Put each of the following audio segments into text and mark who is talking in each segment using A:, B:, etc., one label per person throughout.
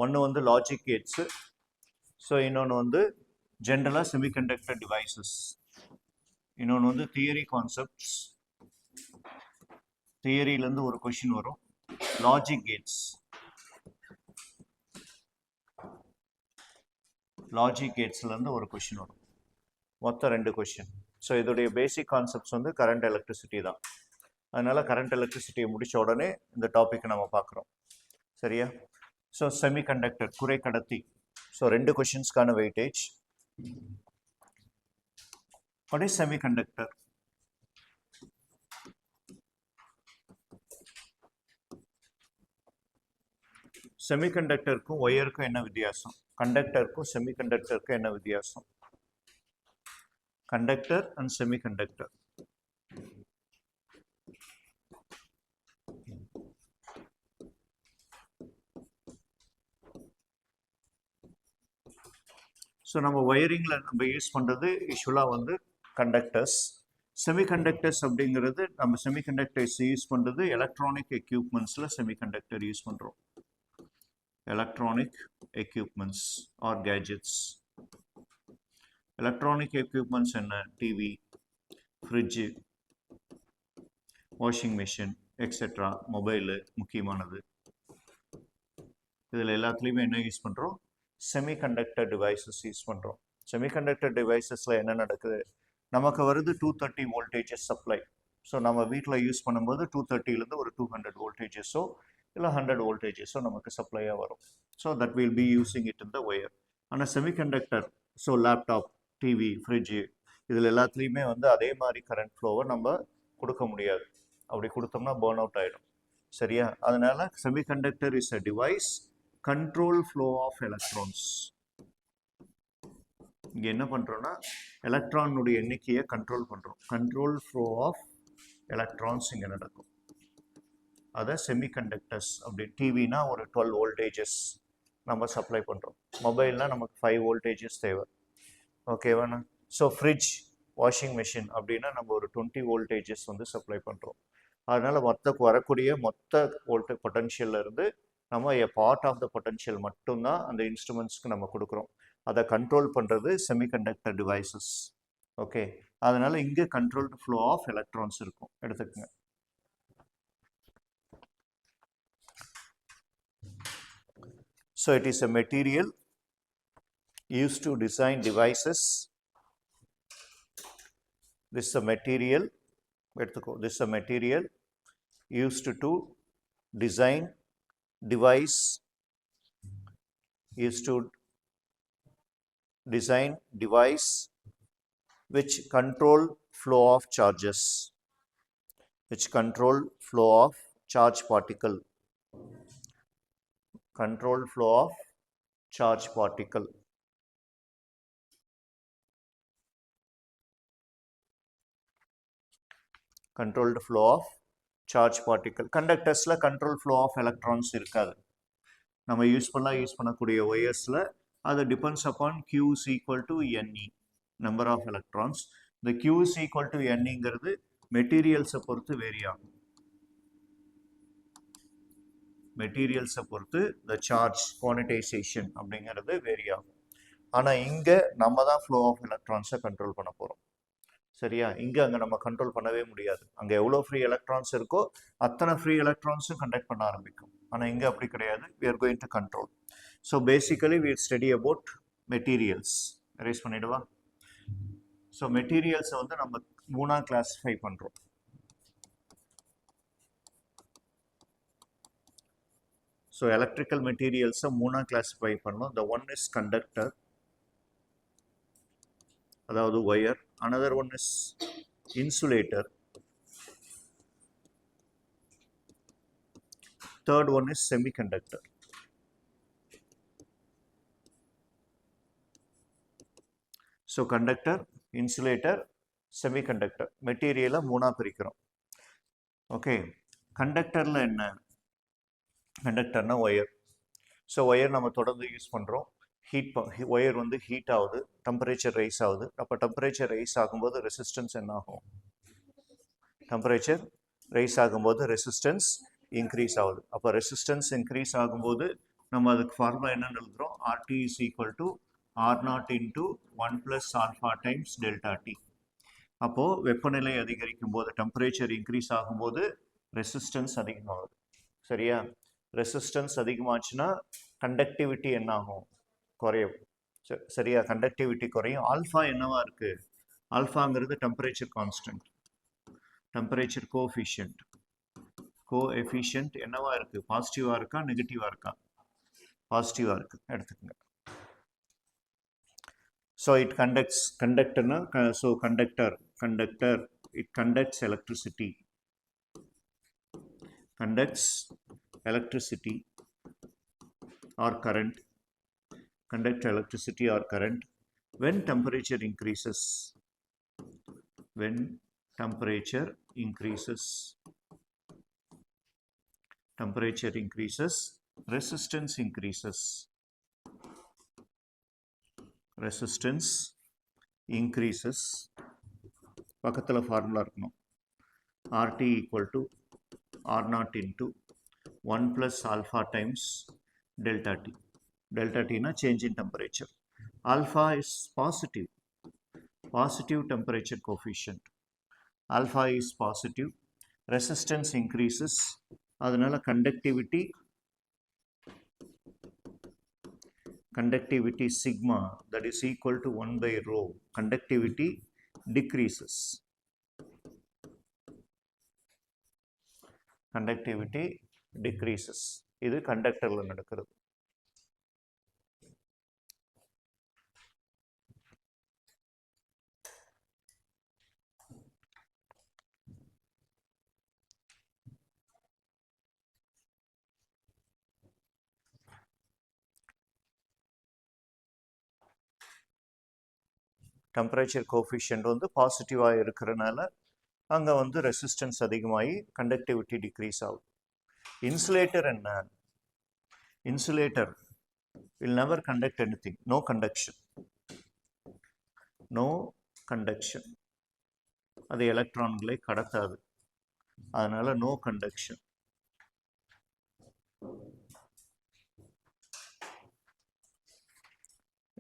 A: ஒன்று வந்து logic Ghats, so இன்னொன்று வந்து ஜென்ரலாக செமிகண்டக்டர் டிவைசஸ், இன்னொன்று வந்து தியரி கான்செப்ட்ஸ். தியரியிலேருந்து ஒரு கொஷின் வரும். லாஜிக் கேட்ஸ், லாஜிக் கேட்ஸ்லேருந்து ஒரு கொஷின் வரும். மொத்தம் 2 கொஷின். ஸோ இதோடைய பேசிக் கான்செப்ட்ஸ் வந்து கரண்ட் எலக்ட்ரிசிட்டி தான். அதனால கரண்ட் எலக்ட்ரிசிட்டியை முடித்த உடனே இந்த டாப்பிக்கை நம்ம பார்க்குறோம். சரியா? ஸோ செமிகண்டக்டர், குறைக்கடத்தி. ஸோ 2 கொஷின்ஸ்க்கான வெயிட்டேஜ். What is semiconductor? செமிகண்டக்டருக்கும் ஒயருக்கும் என்ன வித்தியாசம்? கண்டக்டருக்கும் செமிகண்டக்டருக்கும் என்ன வித்தியாசம்? Conductor and semiconductor. ஸோ நம்ம ஒயரிங்கில் நம்ம யூஸ் பண்ணுறது யூஸ்வலாக வந்து கண்டக்டர்ஸ். செமிகண்டக்டர்ஸ் அப்படிங்கிறது நம்ம செமிகண்டக்டர்ஸ் யூஸ் பண்ணுறது எலக்ட்ரானிக் எக்யூப்மெண்ட்ஸில் செமிகண்டக்டர் யூஸ் பண்ணுறோம். Electronic equipments or gadgets. Electronic equipments என்ன? TV, fridge, washing machine etcetera, mobile முக்கியமானது. இதில் எல்லாத்துலேயுமே என்ன யூஸ் பண்ணுறோம்? செமிகண்டக்டர் டிவைசஸ் யூஸ் பண்ணுறோம். செமிகண்டக்டர் டிவைசஸில் என்ன நடக்குது? நமக்கு வருது 230 வோல்டேஜஸ் சப்ளை. ஸோ நம்ம வீட்டில் யூஸ் பண்ணும்போது 230லேருந்து ஒரு 200 வோல்டேஜஸோ இல்லை 100 வோல்டேஜஸோ நமக்கு சப்ளையாக வரும். So that will be using it in the wire. ஆனால் semiconductor, so laptop, TV, fridge, இதில் எல்லாத்துலேயுமே வந்து அதே மாதிரி கரண்ட் ஃப்ளோவை நம்ம கொடுக்க முடியாது. அப்படி கொடுத்தோம்னா பர்ன் அவுட் ஆகிடும். சரியா? அதனால semiconductor is a device control flow of electrons. இங்க என்ன பண்றோம்னா எலக்ட்ரானுடைய எண்ணிக்கையை கண்ட்ரோல் பண்றோம். கண்ட்ரோல் ஃப்ளோ ஆஃப் எலக்ட்ரான்ஸ் இங்க நடக்கும். அத செமிகண்டக்டர்ஸ். அப்படி டிவினா ஒரு 12 வோல்டேஜஸ் நம்ம சப்ளை பண்றோம். மொபைல்னா நமக்கு 5 வோல்டேஜஸ் தேவை. ஓகேவாண்ணா? ஸோ ஃப்ரிட்ஜ், வாஷிங் மிஷின் அப்படின்னா நம்ம ஒரு 20 வோல்டேஜஸ் வந்து சப்ளை பண்றோம். அதனால வரக்கூடிய மொத்த வோல்டேஜ் பொட்டன்ஷியல்ல இருந்து நம்ம a part of the potential மட்டும்தான் அந்த இன்ஸ்ட்ருமெண்ட்ஸ்க்கு நம்ம கொடுக்குறோம். அதை கண்ட்ரோல் பண்ணுறது செமிகண்டக்டர் டிவைசஸ். ஓகே, அதனால இங்கே கண்ட்ரோல்டு ஃப்ளோ ஆஃப் எலக்ட்ரான்ஸ் இருக்கும். எடுத்துக்கங்க. So it is a material used to design devices. This is a material, எடுத்துக்கோ, this is a material used to design device, is to design device which control flow of charges, which control flow of charge particle, control flow of charge particle. Controlled flow of charge particle. கண்டக்டர்ஸில் control flow of electrons இருக்காது. நம்ம use பண்ணக்கூடிய ஒயர்ஸில் அது depends upon Q is equal to NE, number of electrons. இந்த Q is equal to NEங்கிறது மெட்டீரியல்ஸை பொறுத்து வேரி ஆகும். மெட்டீரியல்ஸை பொறுத்து the charge quantization அப்படிங்கிறது வேரி ஆகும். ஆனால் இங்கே நம்ம தான் ஃப்ளோ ஆஃப் எலக்ட்ரான்ஸை கண்ட்ரோல் பண்ண போகிறோம். சரியா? இங்கே அங்கே நம்ம கண்ட்ரோல் பண்ணவே முடியாது. அங்கே எவ்வளோ ஃப்ரீ எலக்ட்ரான்ஸ் இருக்கோ அத்தனை ஃப்ரீ எலக்ட்ரான்ஸும் கண்டக்ட் பண்ண ஆரம்பிக்கும். ஆனால் இங்கே அப்படி கிடையாது. we are going to control. So basically we study about materials. erase பண்ணிடுவா? ஸோ மெட்டீரியல்ஸை வந்து நம்ம 3ஆ கிளாஸிஃபை பண்ணுறோம். ஸோ எலக்ட்ரிக்கல் மெட்டீரியல்ஸை 3ஆ கிளாஸிஃபை பண்ணோம். the one is conductor, அதாவது ஒயர். another one is insulator, third one is semiconductor. So conductor, insulator, semiconductor, மெட்டீரியலை 3ஆ பிரிக்கிறோம். ஓகே, கண்டக்டரில் என்ன? கண்டக்டர்னா ஒயர். ஸோ ஒயர் நம்ம தொடர்ந்து யூஸ் பண்ணுறோம். ஒயர் வந்து ஹீட் ஆகுது, டெம்பரேச்சர் ரைஸ் ஆகுது. அப்போ டெம்பரேச்சர் ரைஸ் ஆகும்போது ரெசிஸ்டன்ஸ் என்ன ஆகும்? டெம்பரேச்சர் ரைஸ் ஆகும்போது ரெசிஸ்டன்ஸ் இன்க்ரீஸ் ஆகுது. அப்போ ரெசிஸ்டன்ஸ் இன்க்ரீஸ் ஆகும்போது நம்ம அதுக்கு ஃபார்முலா என்னன்னு எழுதுகிறோம், RT is equal to R0 into 1 plus alpha times delta T. அப்போது வெப்பநிலை அதிகரிக்கும் போது, டெம்பரேச்சர் இன்க்ரீஸ் ஆகும்போது ரெசிஸ்டன்ஸ் அதிகமாகுது. சரியா? ரெசிஸ்டன்ஸ் அதிகமாச்சுன்னா கண்டக்டிவிட்டி என்ன ஆகும்? குறையும். சரியா? கண்டக்டிவிட்டி குறையும். ஆல்ஃபா என்னவா இருக்குது? ஆல்ஃபாங்கிறது டெம்பரேச்சர் கான்ஸ்டன்ட், டெம்பரேச்சர் கோஎஃபிஷியன்ட் என்னவா இருக்குது? பாசிட்டிவாக இருக்கா நெகட்டிவாக இருக்கா? பாசிட்டிவாக இருக்குது எடுத்துக்கோங்க. So it conducts, conductor, so conductor, it conducts electricity or current, conduct electricity or current when temperature increases, temperature increases, resistance increases, பக்கத்தில் ஃபார்முலா இருக்கணும். RT equal to R0 into 1 plus alpha times delta T. Delta T na change in temperature. Alpha is positive temperature coefficient. Alpha is positive. Resistance increases. அதனால conductivity sigma, that is equal to 1 by rho. Conductivity decreases. இது கண்டக்டர்ல நடக்கிறது. Temperature coefficient வந்து பாசிட்டிவாக இருக்கிறனால அங்கே வந்து resistance அதிகமாகி conductivity degrees ஆகும். இன்சுலேட்டர் என்ன? Insulator will never conduct anything. No conduction. அது எலக்ட்ரான்களை கடத்தாது. அதனால no conduction.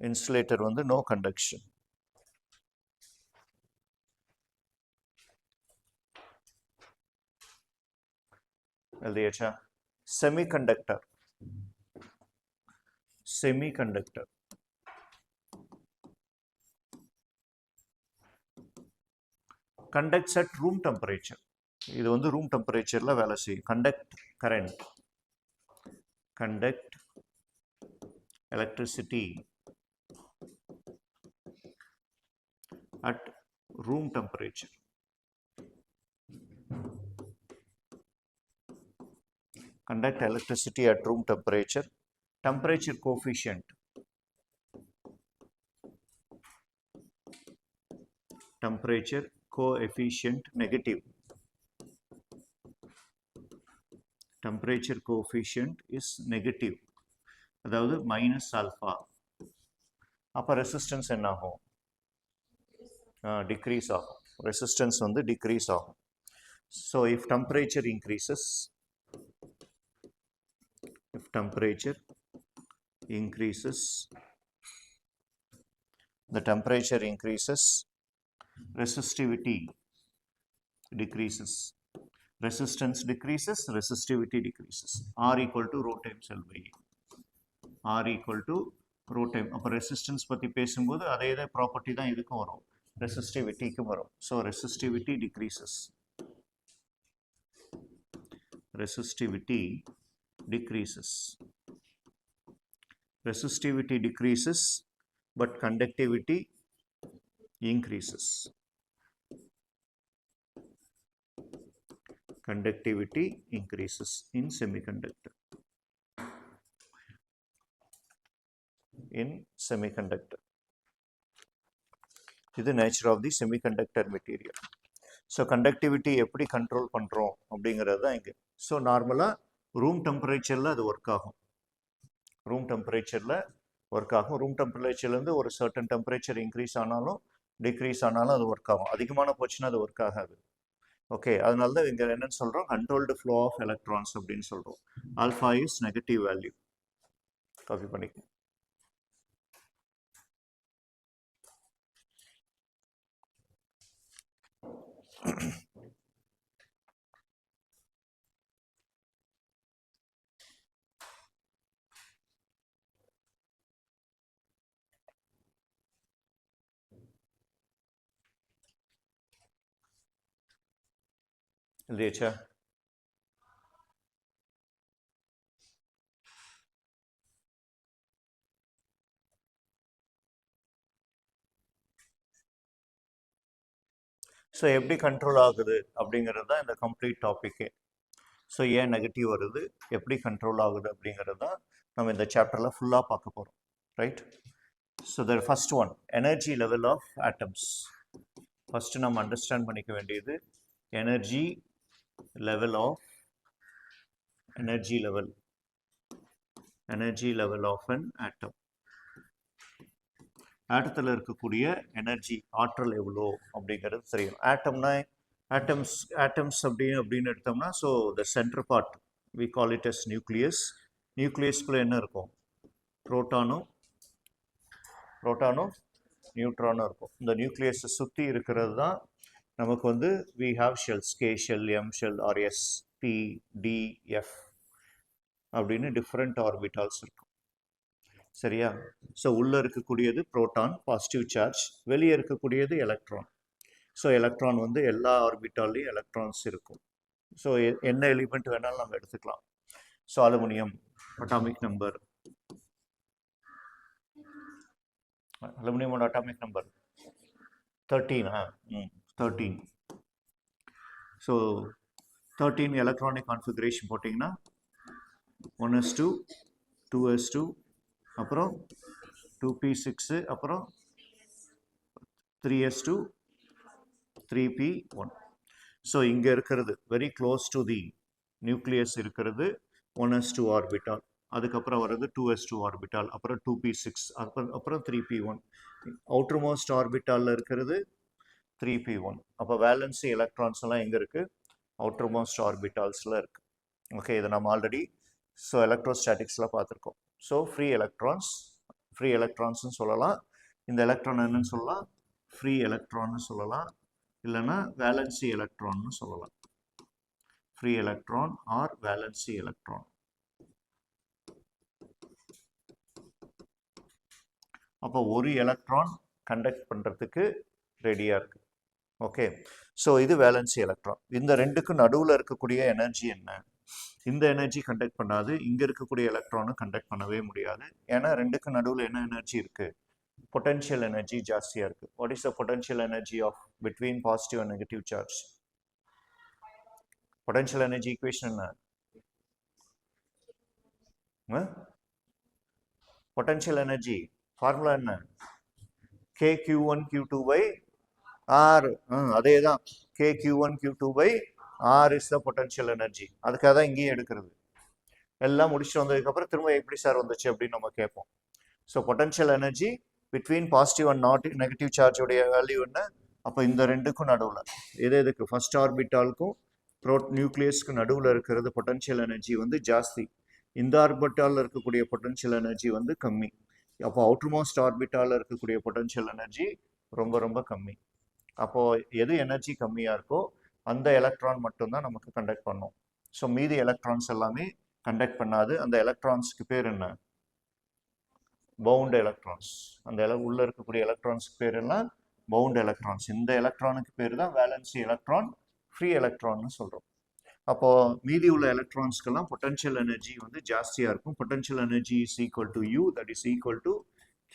A: இன்சுலேட்டர் வந்து no conduction. எழுதியாச்சா? Semiconductor conducts at room temperature. இது வந்து ரூம் டெம்பரேச்சர்ல வேலை செய்யும். conduct electricity at room temperature. Conduct electricity at room temperature. Temperature coefficient. Negative. Temperature coefficient is negative. அதாவது minus alpha. அப்போ ரெசிஸ்டன்ஸ் என்ன ஆகும்? டிக்ரீஸ் ஆகும். ரெசிஸ்டன்ஸ் வந்து டிக்ரீஸ் ஆகும். So if temperature increases, the temperature increases, resistivity decreases. Resistance decreases, resistivity decreases. R equal to rho times L by A. R equal to rho time. அப்போ resistance பற்றி பேசும்போது அதே property தான் இதுக்கும் வரும், ரெசிஸ்டிவிட்டிக்கும் வரும். So resistivity decreases. Resistivity decreases, but conductivity increases. In semiconductor. இது nature of the semiconductor material. So conductivity எப்படி கண்ட்ரோல் பண்ணுறோம் அப்படிங்கிறது தான் இங்கே. ஸோ நார்மலாக ரூம் டெம்பரேச்சரில் அது ஒர்க் ஆகும். ரூம் டெம்பரேச்சர்லேருந்து ஒரு சர்டன் டெம்பரேச்சர் இன்க்ரீஸ் ஆனாலும் டிக்ரீஸ் ஆனாலும் அது ஒர்க் ஆகும். அதிகமான போச்சுன்னா அது ஒர்க் ஆகாது. ஓகே, அதனால தான் இங்கே என்னன்னு சொல்கிறோம், கண்ட்ரோல்டு ஃப்ளோ ஆஃப் எலக்ட்ரான்ஸ் அப்படின்னு சொல்கிறோம். Alpha is negative value. Copy பண்ணிக்க. எழுதியாச்சா? ஸோ எப்படி கண்ட்ரோல் ஆகுது அப்படிங்கிறது தான் இந்த கம்ப்ளீட் டாப்பிக்கே. ஸோ ஏன் நெகட்டிவ் வருது, எப்படி கண்ட்ரோல் ஆகுது அப்படிங்கிறது தான் நம்ம இந்த சாப்டரில் ஃபுல்லாக பார்க்க போகிறோம். Right? So the first one, energy level of atoms. First நம்ம அண்டர்ஸ்டாண்ட் பண்ணிக்க வேண்டியது energy level of energy level of an atom. ஆட்டத்தில் இருக்கக்கூடிய எனர்ஜி ஆற்றல் எவ்வளோ அப்படிங்கிறது தெரியும். ஆட்டம்ஸ் அப்படின்னு எடுத்தோம்னா, so the centre part we call it as nucleus. நியூக்ளியஸ்குள்ளே என்ன இருக்கும்? புரோட்டானும் நியூட்ரானும் இருக்கும். இந்த நியூக்ளியஸை சுற்றி இருக்கிறது தான் நமக்கு வந்து we have shells, K shell, M shell, or S, P, D, F அப்படின்னு டிஃப்ரெண்ட் ஆர்பிட்டால்ஸ் இருக்கும். சரியா? ஸோ உள்ளே இருக்கக்கூடியது புரோட்டான், பாசிட்டிவ் சார்ஜ். வெளியே இருக்கக்கூடியது எலக்ட்ரான். ஸோ எலக்ட்ரான் வந்து எல்லா ஆர்பிட்டால்லையும் எலக்ட்ரான்ஸ் இருக்கும். ஸோ என்ன எலிமெண்ட் வேணாலும் நம்ம எடுத்துக்கலாம். ஸோ அலுமினியம் அட்டாமிக் நம்பர், அலுமினியமோட atomic number 13. 13. So 13 electronic configuration போட்டிங்கன்னா 1s2, 2s2, அப்புறம் 2p6, அப்புறம் 3s2, 3p1. ஸோ இங்கே இருக்கிறது very close to the nucleus இருக்கிறது 1s2 ஆர்பிட்டால். அதுக்கப்புறம் வர்றது 2s2 ஆர்பிட்டால், அப்புறம் 2p6, அப்புறம் 3p1. அவுட்டர் மோஸ்ட் ஆர்பிட்டாலில் இருக்கிறது 3p1. அப்போ வேலன்சி எலக்ட்ரான்ஸ் எல்லாம் எங்கே இருக்குது? அவுட்டர் மோஸ்ட் ஆர்பிட்டால்ஸில் இருக்குது. ஓகே, இதை நம்ம ஆல்ரெடி ஸோ எலக்ட்ரோஸ்டாட்டிக்ஸில் பார்த்துருக்கோம். ஸோ ஃப்ரீ எலக்ட்ரான்ஸ்னு சொல்லலாம். இந்த எலக்ட்ரான் என்னன்னு சொல்லலாம்? ஃப்ரீ எலக்ட்ரான்னு சொல்லலாம், இல்லைன்னா வேலன்சி எலக்ட்ரான்னு சொல்லலாம். Free electron or valency electron. அப்போ ஒரு எலக்ட்ரான் கண்டக்ட் பண்ணுறதுக்கு ரெடியாக இருக்குது. ஓகே, ஸோ இது வேலன்சி எலக்ட்ரான். இந்த ரெண்டுக்கும் நடுவில் இருக்கக்கூடிய எனர்ஜி என்ன? இந்த எனர்ஜி கண்டக்ட் பண்ணாது, இங்கே இருக்கக்கூடிய எலக்ட்ரானும் கண்டக்ட் பண்ணவே முடியாது. ஏன்னா ரெண்டுக்கும் நடுவில் என்ன எனர்ஜி இருக்குது? பொட்டன்ஷியல் எனர்ஜி ஜாஸ்தியாக இருக்குது. What is the potential energy of between positive and negative charge? Potential energy equation என்ன? பொட்டன்ஷியல் எனர்ஜி ஃபார்முலா என்ன? KQ1 Q2 by R. அதே தான், KQ1 Q2 by R is the potential energy. அதுக்காக தான் இங்கேயும் எடுக்கிறது. எல்லாம் முடிச்சுட்டு வந்ததுக்கப்புறம் திரும்ப எப்படி சார் வந்துச்சு அப்படின்னு நம்ம கேட்போம். So potential energy between positive and negative சார்ஜோடைய வேல்யூ என்ன? அப்போ இந்த ரெண்டுக்கும் நடுவில் எதுக்கு? ஃபர்ஸ்ட் ஆர்பிட்டாலுக்கும் நியூக்ளியஸ்க்கு நடுவில் இருக்கிறது பொட்டன்ஷியல் எனர்ஜி வந்து ஜாஸ்தி. இந்த ஆர்பிட்டாலில் இருக்கக்கூடிய பொட்டன்ஷியல் எனர்ஜி வந்து கம்மி. அப்போ அவுட்டர்மோஸ்ட் ஆர்பிட்டாலில் இருக்கக்கூடிய பொட்டன்ஷியல் எனர்ஜி ரொம்ப ரொம்ப கம்மி. அப்போது எது எனர்ஜி கம்மியாக இருக்கோ அந்த எலக்ட்ரான் மட்டும்தான் நமக்கு கண்டக்ட் பண்ணும். ஸோ மீதி எலக்ட்ரான்ஸ் எல்லாமே கண்டக்ட் பண்ணாது. அந்த எலக்ட்ரான்ஸ்க்கு பேர் என்ன? Bound electrons. அந்த உள்ள இருக்கக்கூடிய எலக்ட்ரான்ஸ்க்கு பேர் எல்லாம் பவுண்ட் எலக்ட்ரான்ஸ். இந்த எலக்ட்ரானுக்கு பேர் தான் வேலன்சி எலக்ட்ரான், ஃப்ரீ எலக்ட்ரான்னு சொல்கிறோம். அப்போ மீதி உள்ள எலக்ட்ரான்ஸ்க்கெல்லாம் பொட்டன்ஷியல் எனர்ஜி வந்து ஜாஸ்தியாக இருக்கும். Potential energy is equal to U, that is equal to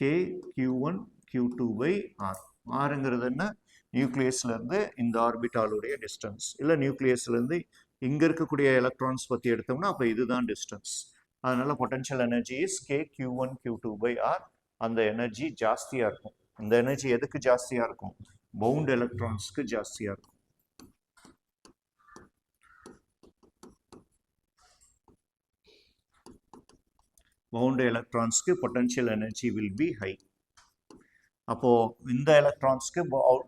A: KQ1 Q2 by R. ஆறுங்கிறது என்ன? நியூக்ளியஸ்லேருந்து இந்த ஆர்பிட்டாலுடைய டிஸ்டன்ஸ், இல்லை நியூக்ளியஸ்லேருந்து இங்கே இருக்கக்கூடிய எலக்ட்ரான்ஸ் பற்றி எடுத்தோம்னா அப்போ இதுதான் டிஸ்டன்ஸ். அதனால potential energy is KQ1 Q2 by R. அந்த எனர்ஜி ஜாஸ்தியாக இருக்கும். இந்த எனர்ஜி எதுக்கு ஜாஸ்தியாக இருக்கும்? பவுண்ட் எலக்ட்ரான்ஸ்க்கு ஜாஸ்தியாக இருக்கும். பவுண்ட் எலக்ட்ரான்ஸ்க்கு potential energy will be high. அப்போது இந்த எலக்ட்ரான்ஸ்க்கு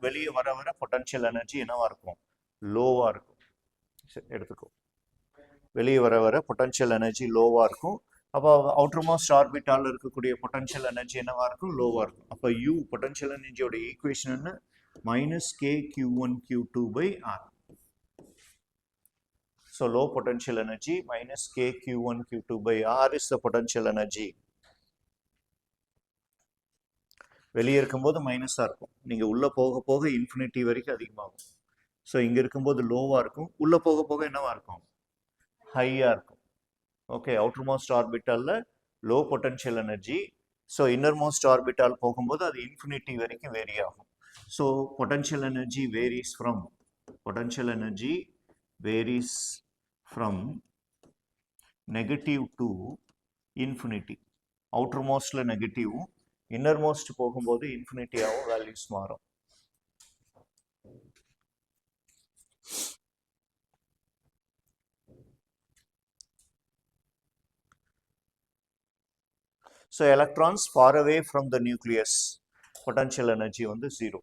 A: வெளியே வர வர பொட்டன்ஷியல் எனர்ஜி என்னவா இருக்கும்? லோவாக இருக்கும். எடுத்துக்கோ, வெளியே வர வர பொட்டன்ஷியல் எனர்ஜி லோவாக இருக்கும். அப்போ அவுட்டர் மோஸ்ட் ஆர்பிட்டால் இருக்கக்கூடிய பொட்டன்ஷியல் எனர்ஜி என்னவா இருக்கும், லோவா இருக்கும். அப்போ U பொட்டன்ஷியல் எனர்ஜியோட ஈக்குவேஷன் என்ன, -KQ1Q2/R. So low potential energy minus KQ1Q2/R is the potential energy. வெளியே இருக்கும்போது மைனஸாக இருக்கும், நீங்கள் உள்ளே போக போக இன்ஃபினிட்டி வரைக்கும் அதிகமாகும். ஸோ இங்கே இருக்கும்போது லோவாக இருக்கும், உள்ளே போக போக என்னவாக இருக்கும், ஹையாக இருக்கும். ஓகே, அவுட்டர் மோஸ்ட் ஆர்பிட்டாலில் low potential energy. So innermost orbital போகும்போது அது இன்ஃபினிட்டி வரைக்கும் வேரி ஆகும். So potential energy varies from negative to infinity. அவுட்டர் மோஸ்ட்ல நெகட்டிவ், இன்னர் மோஸ்ட் போகும்போது இன்ஃபினிட்டியாகவும் வேல்யூஸ் மாறும். So electrons far away from the nucleus, potential energy வந்து 0.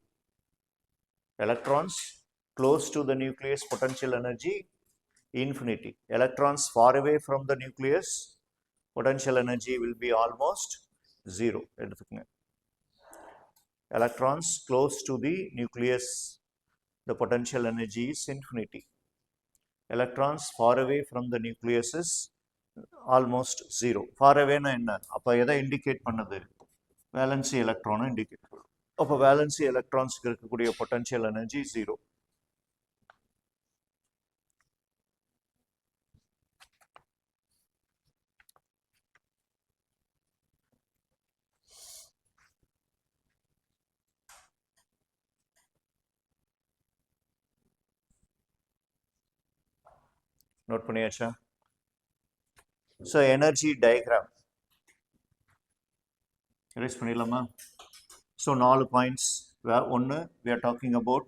A: Electrons close to the nucleus, potential energy infinity. Electrons far away from the nucleus, potential energy will be almost 0. எடுத்துக்கங்க. Electrons close to the nucleus, the potential energy is infinity. Electrons far away from the nucleus is almost 0. Far away na enna, அப்போ எதை indicate பண்ணுது, valency எலக்ட்ரானை indicate பண்ணும். அப்போ valency எலக்ட்ரான்ஸ்க்கு இருக்கக்கூடிய potential energy 0. Note பண்ணியாச்சா? ஸோ எனர்ஜி டயக்ராம் erase பண்ணிடலாமா? So 4 points. ஒன்று, we are talking about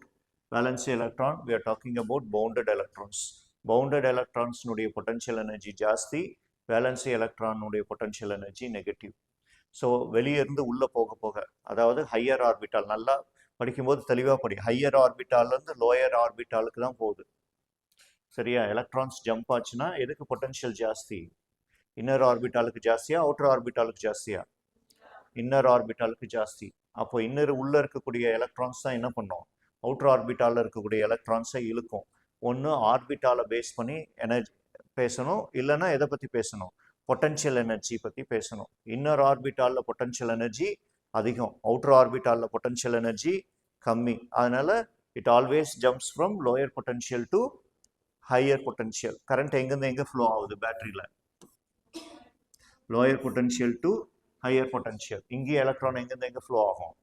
A: valency electron, we are talking about bounded electrons. bounded electronsனுடைய பொட்டன்ஷியல் எனர்ஜி ஜாஸ்தி, வேலன்சி எலக்ட்ரானுடைய பொட்டன்ஷியல் எனர்ஜி நெகட்டிவ். ஸோ வெளியே இருந்து உள்ளே போக போக, அதாவது ஹையர் ஆர்பிட்டால், நல்லா படிக்கும்போது தெளிவாக படி, ஹையர் ஆர்பிட்டால்லேருந்து லோயர் ஆர்பிட்டாலுக்கு தான் போகுது. சரியா? எலக்ட்ரான்ஸ் ஜம்ப் ஆச்சுன்னா எதுக்கு பொட்டன்ஷியல் ஜாஸ்தி, இன்னர் ஆர்பிட்டாலுக்கு ஜாஸ்தியா, அவுட்டர் ஆர்பிட்டாலுக்கு ஜாஸ்தியா? இன்னர் ஆர்பிட்டாலுக்கு ஜாஸ்தி. அப்போ இன்னர் உள்ள இருக்கக்கூடிய எலக்ட்ரான்ஸ் தான் என்ன பண்ணும், அவுட்டர் ஆர்பிட்டாலில் இருக்கக்கூடிய எலக்ட்ரான்ஸை இழுக்கும். ஒன்று ஆர்பிட்டாலை பேஸ் பண்ணி எனர்ஜி பேசணும், இல்லைன்னா எதை பற்றி பேசணும், பொட்டன்ஷியல் எனர்ஜி பற்றி பேசணும். இன்னர் ஆர்பிட்டாலில் பொட்டன்ஷியல் எனர்ஜி அதிகம், அவுட்டர் ஆர்பிட்டாலில் பொட்டன்ஷியல் எனர்ஜி கம்மி. அதனால it always jumps from lower potential to higher potential. Current எங்கேருந்து எங்கே ஃப்ளோ ஆகுது பேட்டரியில், lower potential to higher potential. இங்கே எலக்ட்ரான் எங்கேருந்து எங்கே ஃப்ளோ ஆகும்,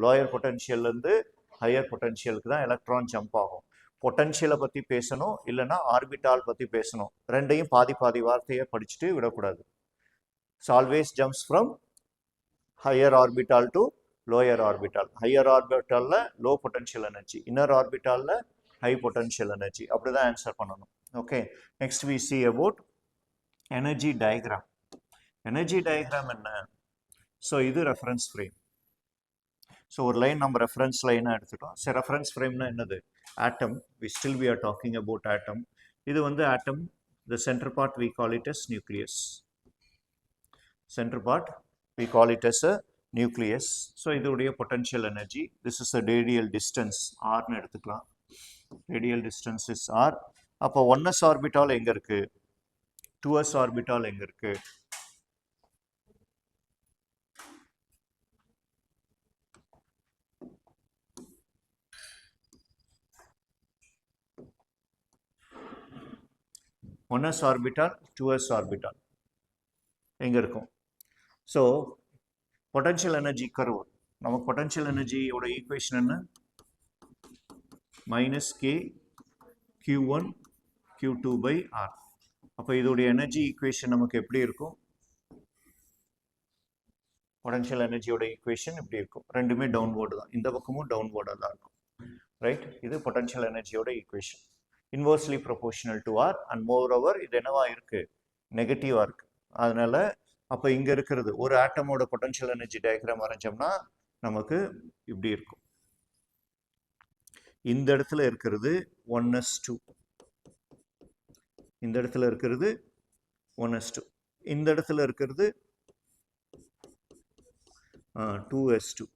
A: லோயர் பொட்டன்ஷியல்லேருந்து ஹையர் பொட்டன்ஷியலுக்கு தான் எலக்ட்ரான் ஜம்ப் ஆகும். பொட்டன்ஷியலை பற்றி பேசணும், இல்லைன்னா ஆர்பிட்டால் பற்றி பேசணும். ரெண்டையும் பாதி பாதி வார்த்தையை படிச்சுட்டு விடக்கூடாது. So always jumps from higher orbital to lower orbital. Higher ஆர்பிட்டாலில் லோ பொட்டன்ஷியல் எனர்ஜி, இன்னர் ஆர்பிட்டாலில் ஹை பொட்டன்ஷியல் எனர்ஜி. அப்படி தான் ஆன்சர் பண்ணணும். Okay, next we see about energy diagram. Energy diagram என்ன? ஸோ இது ரெஃபரன்ஸ் ஃப்ரேம். ஸோ ஒரு line நம்ம reference லைனாக எடுத்துட்டோம். சரி, ரெஃபரன்ஸ் ஃப்ரேம்னா என்னது, ஆட்டம். we are talking about atom. இது வந்து ஆட்டம். the center part we call it as nucleus. center part we call it as a nucleus. So இதோடைய potential energy, this is a radial distance r னு எடுத்துக்கலாம். radial distance is r. அப்போ 1s orbital எங்கே இருக்கு, 2s orbital எங்கே இருக்கு, ஒன்எஸ் orbital 2s orbital எங்கே இருக்கும். ஸோ பொட்டன்ஷியல் எனர்ஜி கர்வ், நமக்கு பொட்டன்ஷியல் எனர்ஜியோட ஈக்குவேஷன் என்ன, -KQ1Q2/R. அப்போ இதோடைய எனர்ஜி ஈக்குவேஷன் நமக்கு எப்படி இருக்கும், பொட்டன்ஷியல் எனர்ஜியோட ஈக்குவேஷன் இப்படி இருக்கும். ரெண்டுமே டவுன்வோர்டு தான், இந்த பக்கமும் டவுன்வோர்டாக தான் இருக்கும். ரைட், இது பொட்டன்ஷியல் எனர்ஜியோட equation. Inversely proportional to R and moreover இது என்னவா இருக்கு, நெகட்டிவா இருக்கு. அதனால அப்போ இங்க இருக்கிறது ஒரு ஆட்டமோட பொட்டன்ஷியல் எனர்ஜி டயக்ராம் வரைஞ்சோம்னா நமக்கு இப்படி இருக்கும். இந்த இடத்துல இருக்கிறது 1s2, இந்த இடத்துல இருக்கிறது 1s2. இந்த இடத்துல இருக்கிறது 2s2.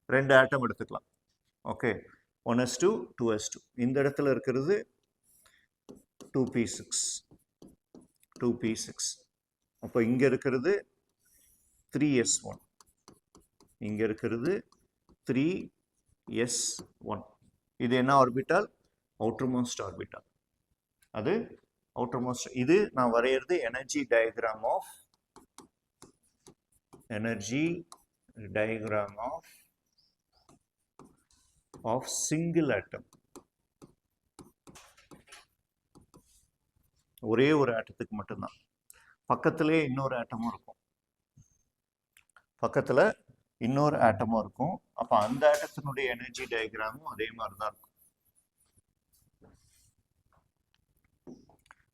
A: 2 ஆட்டம் எடுத்துக்கலாம். Okay, 1s2 2s2. இந்த இடத்துல இருக்கிறது 2p6. 2p6. அப்போ இங்க இருக்கிறது 3s1. இங்க இருக்கிறது 3s1. இது என்ன ஆர்பிட்டால்? Outermost orbital. அது அவுட்டர்மோஸ்ட். இது நான் வரையிறது எனர்ஜி டயக்ராம் ஆஃப் சிங்கிள் ஆட்டம். ஒரே ஒரு ஆட்டத்துக்கு மட்டும்தான். பக்கத்திலே இன்னொரு ஆட்டமும் இருக்கும். பக்கத்துல இன்னொரு ஆட்டமும் இருக்கும். அப்ப அந்த ஆட்டத்தினுடைய எனர்ஜி டயக்ராமும் அதே மாதிரி தான் இருக்கும்.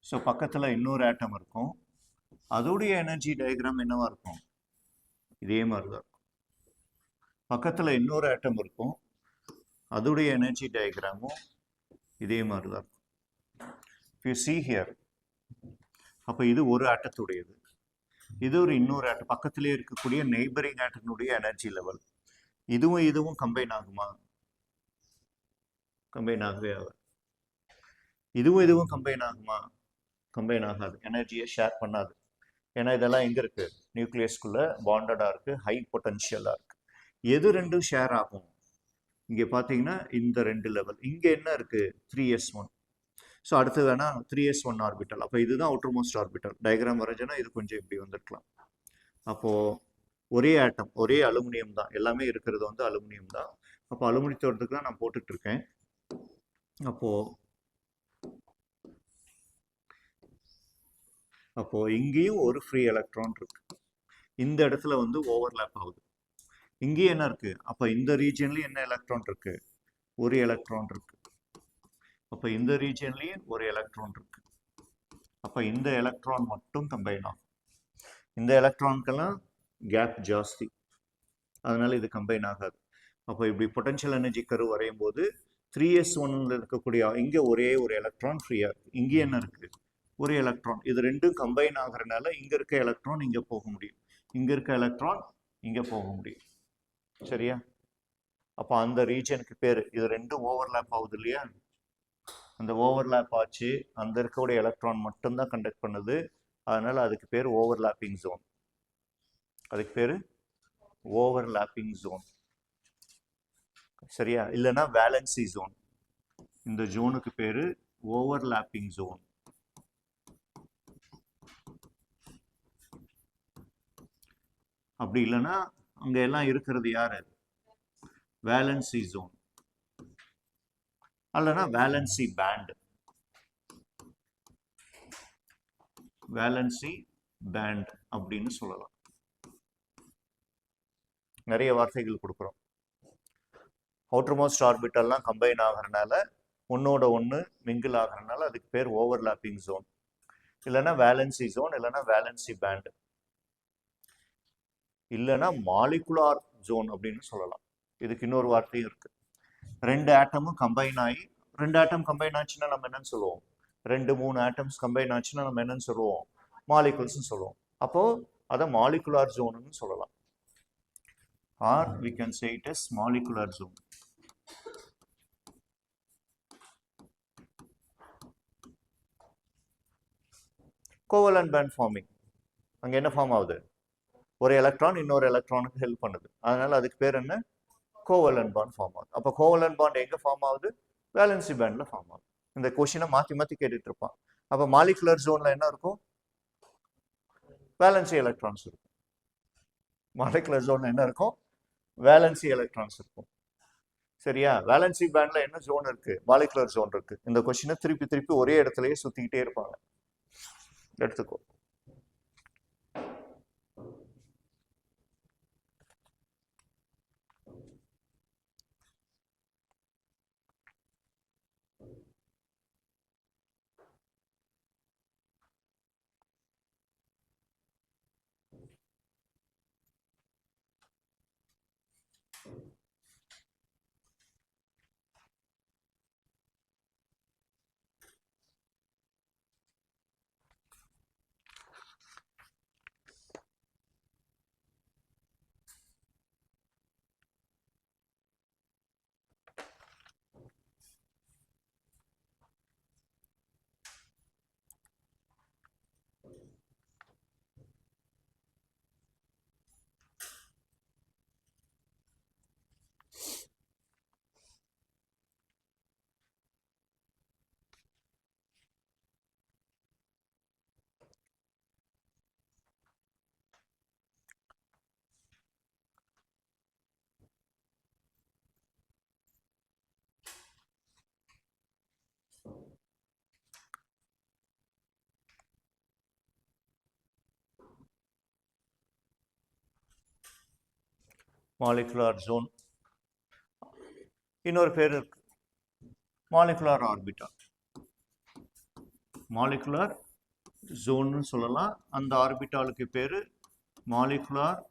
A: ஸோ பக்கத்துல இன்னொரு ஆட்டம் இருக்கும். அதோடைய எனர்ஜி டயக்ராம் என்னவா இருக்கும்? இதே மாதிரி தான் இருக்கும். பக்கத்துல இன்னொரு ஆட்டம் இருக்கும். அதோடைய எனர்ஜி டயக்ராமும் இதே மாதிரி தான் இருக்கும். If you see here, அப்ப இது ஒரு ஆட்டத்துடையது. இது ஒரு இன்னொரு ஆட்டம். பக்கத்திலே இருக்கக்கூடிய நெய்பரிங் ஆட்டத்தினுடைய எனர்ஜி லெவல். இதுவும் கம்பைன் ஆகுமா? கம்பைன் ஆகவே ஆகாது. இதுவும் கம்பைன் ஆகுமா? கம்பைன் ஆகாது. எனர்ஜியை ஷேர் பண்ணாது. ஏன்னா இதெல்லாம் எங்க இருக்கு? நியூக்ளியஸ்குள்ள பாண்டடா இருக்கு, ஹை பொட்டன்ஷியலா இருக்கு. எது ரெண்டும் ஷேர் ஆகும்? இங்க பாத்தீங்கன்னா இந்த 2 லெவல். இங்க என்ன இருக்கு? 3s1. ஸோ அடுத்தது வேணா 3s1 ஆர்பிட்டல். அப்போ இதுதான் அவுட்டர் மோஸ்ட் ஆர்பிட்டல். டயக்ராம் வரைஞ்சோன்னா இது கொஞ்சம் இப்படி வந்துருக்கலாம். அப்போ ஒரே ஆட்டம், ஒரே அலுமினியம் தான். எல்லாமே இருக்கிறது வந்து அலுமினியம் தான். அப்போ அலுமினியத்தோடத்துக்கு தான் நான் போட்டுட்டு இருக்கேன். அப்போ இங்கேயும் ஒரு ஃப்ரீ எலக்ட்ரான் இருக்கு. இந்த இடத்துல வந்து ஓவர்லேப் ஆகுது. இங்கேயும் என்ன இருக்கு? அப்போ இந்த ரீஜன்லயும் என்ன எலக்ட்ரான் இருக்கு? ஒரு எலக்ட்ரான் இருக்கு. அப்போ இந்த ரீஜன்லயும் ஒரு எலக்ட்ரான் இருக்கு. அப்போ இந்த எலக்ட்ரான் மட்டும் கம்பைன் ஆகும். இந்த எலக்ட்ரான்கெல்லாம் கேப் ஜாஸ்தி, அதனால இது கம்பைன் ஆகாது. அப்போ இப்படி பொட்டன்ஷியல் எனர்ஜி கர்வ் வரையும் போது 3s1ல இருக்கக்கூடிய இங்க ஒரே ஒரு எலக்ட்ரான் ஃப்ரீயா இருக்கு. இங்க என்ன இருக்கு? ஒரு எலக்ட்ரான். இது ரெண்டும் கம்பைன் ஆகுறதுனால இங்க இருக்க எலக்ட்ரான் இங்க போக முடியும், இங்க இருக்க எலக்ட்ரான் இங்க போக முடியும். சரியா? அப்போ அந்த ரீஜனுக்கு பேரு, இது ரெண்டும் ஓவர்லேப் ஆகுது இல்லையா? அந்த ஓவர்லேப் ஆச்சு, அந்த இருக்கக்கூடிய எலக்ட்ரான் மட்டும்தான் கண்டக்ட் பண்ணுது. அதனால அதுக்கு பேர் ஓவர்லேப்பிங் ஜோன். அதுக்கு பேரு ஓவர்லேப்பிங் ஜோன். சரியா? இல்லைன்னா வேலன்சி ஜோன். இந்த ஜோனுக்கு பேரு ஓவர்லேப்பிங் ஜோன். அப்படி இல்லைன்னா அங்க எல்லாம் இருக்கிறது யாரு? வேலன்சி ஜோன் அல்லனா வேலன்சி பேண்ட். வேலன்சி பேண்ட் அப்படின்னு சொல்லலாம். நிறைய வார்த்தைகள் கொடுக்குறோம். அவுட்டர்மோஸ்ட் ஆர்பிட்டல்லாம் கம்பைன் ஆகிறதுனால, ஒன்னோட ஒன்று மிங்கிள் ஆகிறதுனால அதுக்கு பேர் ஓவர்லாப்பிங் ஜோன், இல்லைன்னா வேலன்சி ஜோன், இல்லைன்னா வேலன்சி பேண்ட், இல்லைன்னா மாலிகுலார் ஜோன் அப்படின்னு சொல்லலாம். இதுக்கு இன்னொரு வார்த்தையும் இருக்கு. ரெண்டு ஆட்டமும் கம்பைன் ஆகி, ரெண்டு ஆட்டம் கம்பைன் ஆச்சுன்னா நம்ம என்னன்னு சொல்லுவோம்? 2-3 ஆட்டம்ஸ் கம்பைன் ஆச்சுன்னா நம்ம என்னன்னு சொல்லுவோம்? மாலிகுல்ஸ்னு சொல்லுவோம். அப்போ அதை மாலிகுலார் ஜோன்னு சொல்லலாம். Or we can say it as molecular zone. Covalent band forming. அங்க என்ன ஃபார்ம் ஆகுது? ஒரு எலக்ட்ரான் இன்னொரு எலக்ட்ரானுக்கு ஹெல்ப் பண்ணுது. அதனால அதுக்கு பேர் என்ன? கோவலன்ட் பாண்ட் ஃபார்ம் ஆகுது. அப்போ கோவலன்ட் பாண்ட் எங்க ஃபார்ம் ஆகுது? வேலன்சி பேண்ட்ல ஃபார்ம் ஆகுது. இந்த கொஸ்டினை மாத்தி கேட்டுட்டு இருப்பான். அப்போ மாலிகுலர் ஜோன்ல என்ன இருக்கும்? வேலன்சி எலக்ட்ரான்ஸ் இருக்கும். மாலிகுலர் ஜோன்ல என்ன இருக்கும்? வேலன்சி எலக்ட்ரான்ஸ் இருக்கும். சரியா? வேலன்சி பேண்ட்ல என்ன ஜோன் இருக்கு? மாலிகுலர் ஜோன் இருக்கு. இந்த கொஸ்டினை திருப்பி ஒரே இடத்துலயே சுத்திக்கிட்டே இருப்பாங்க. எடுத்துக்கோ. Molecular zone. இன்னொரு பேர் இருக்கு, மாலிகுலார் ஆர்பிட்டால். மாலிகுலார் ஜோன்னு சொல்லலாம். அந்த ஆர்பிட்டாலுக்கு பேர் மாலிகுலார்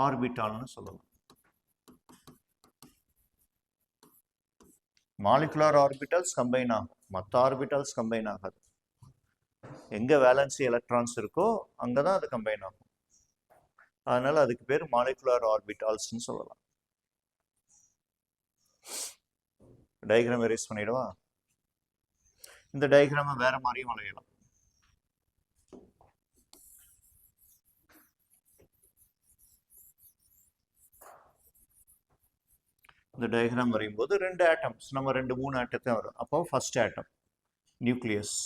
A: ஆர்பிட்டால்னு சொல்லலாம். மாலிகுலார் ஆர்பிட்டல்ஸ் கம்பைன் ஆகும், மற்ற ஆர்பிட்டல்ஸ் கம்பைன் ஆகாது. எங்கே வேலன்சி எலக்ட்ரான்ஸ் இருக்கோ அங்கே தான் அது கம்பைன் ஆகும். அதனால அதுக்கு பேர் மாலிகுலார் ஆர்பிட்டால்ஸ்னு சொல்லலாம். டயக்ராம் எரேஸ் பண்ணிடுவா. இந்த டயக்ராமை வேற மாதிரியும் வரையலாம். இந்த டயக்ராம் வரையும் போது 2 ஆட்டம்ஸ், நம்ம 2-3 ஆட்டத்தை வரும். அப்போ first atom nucleus,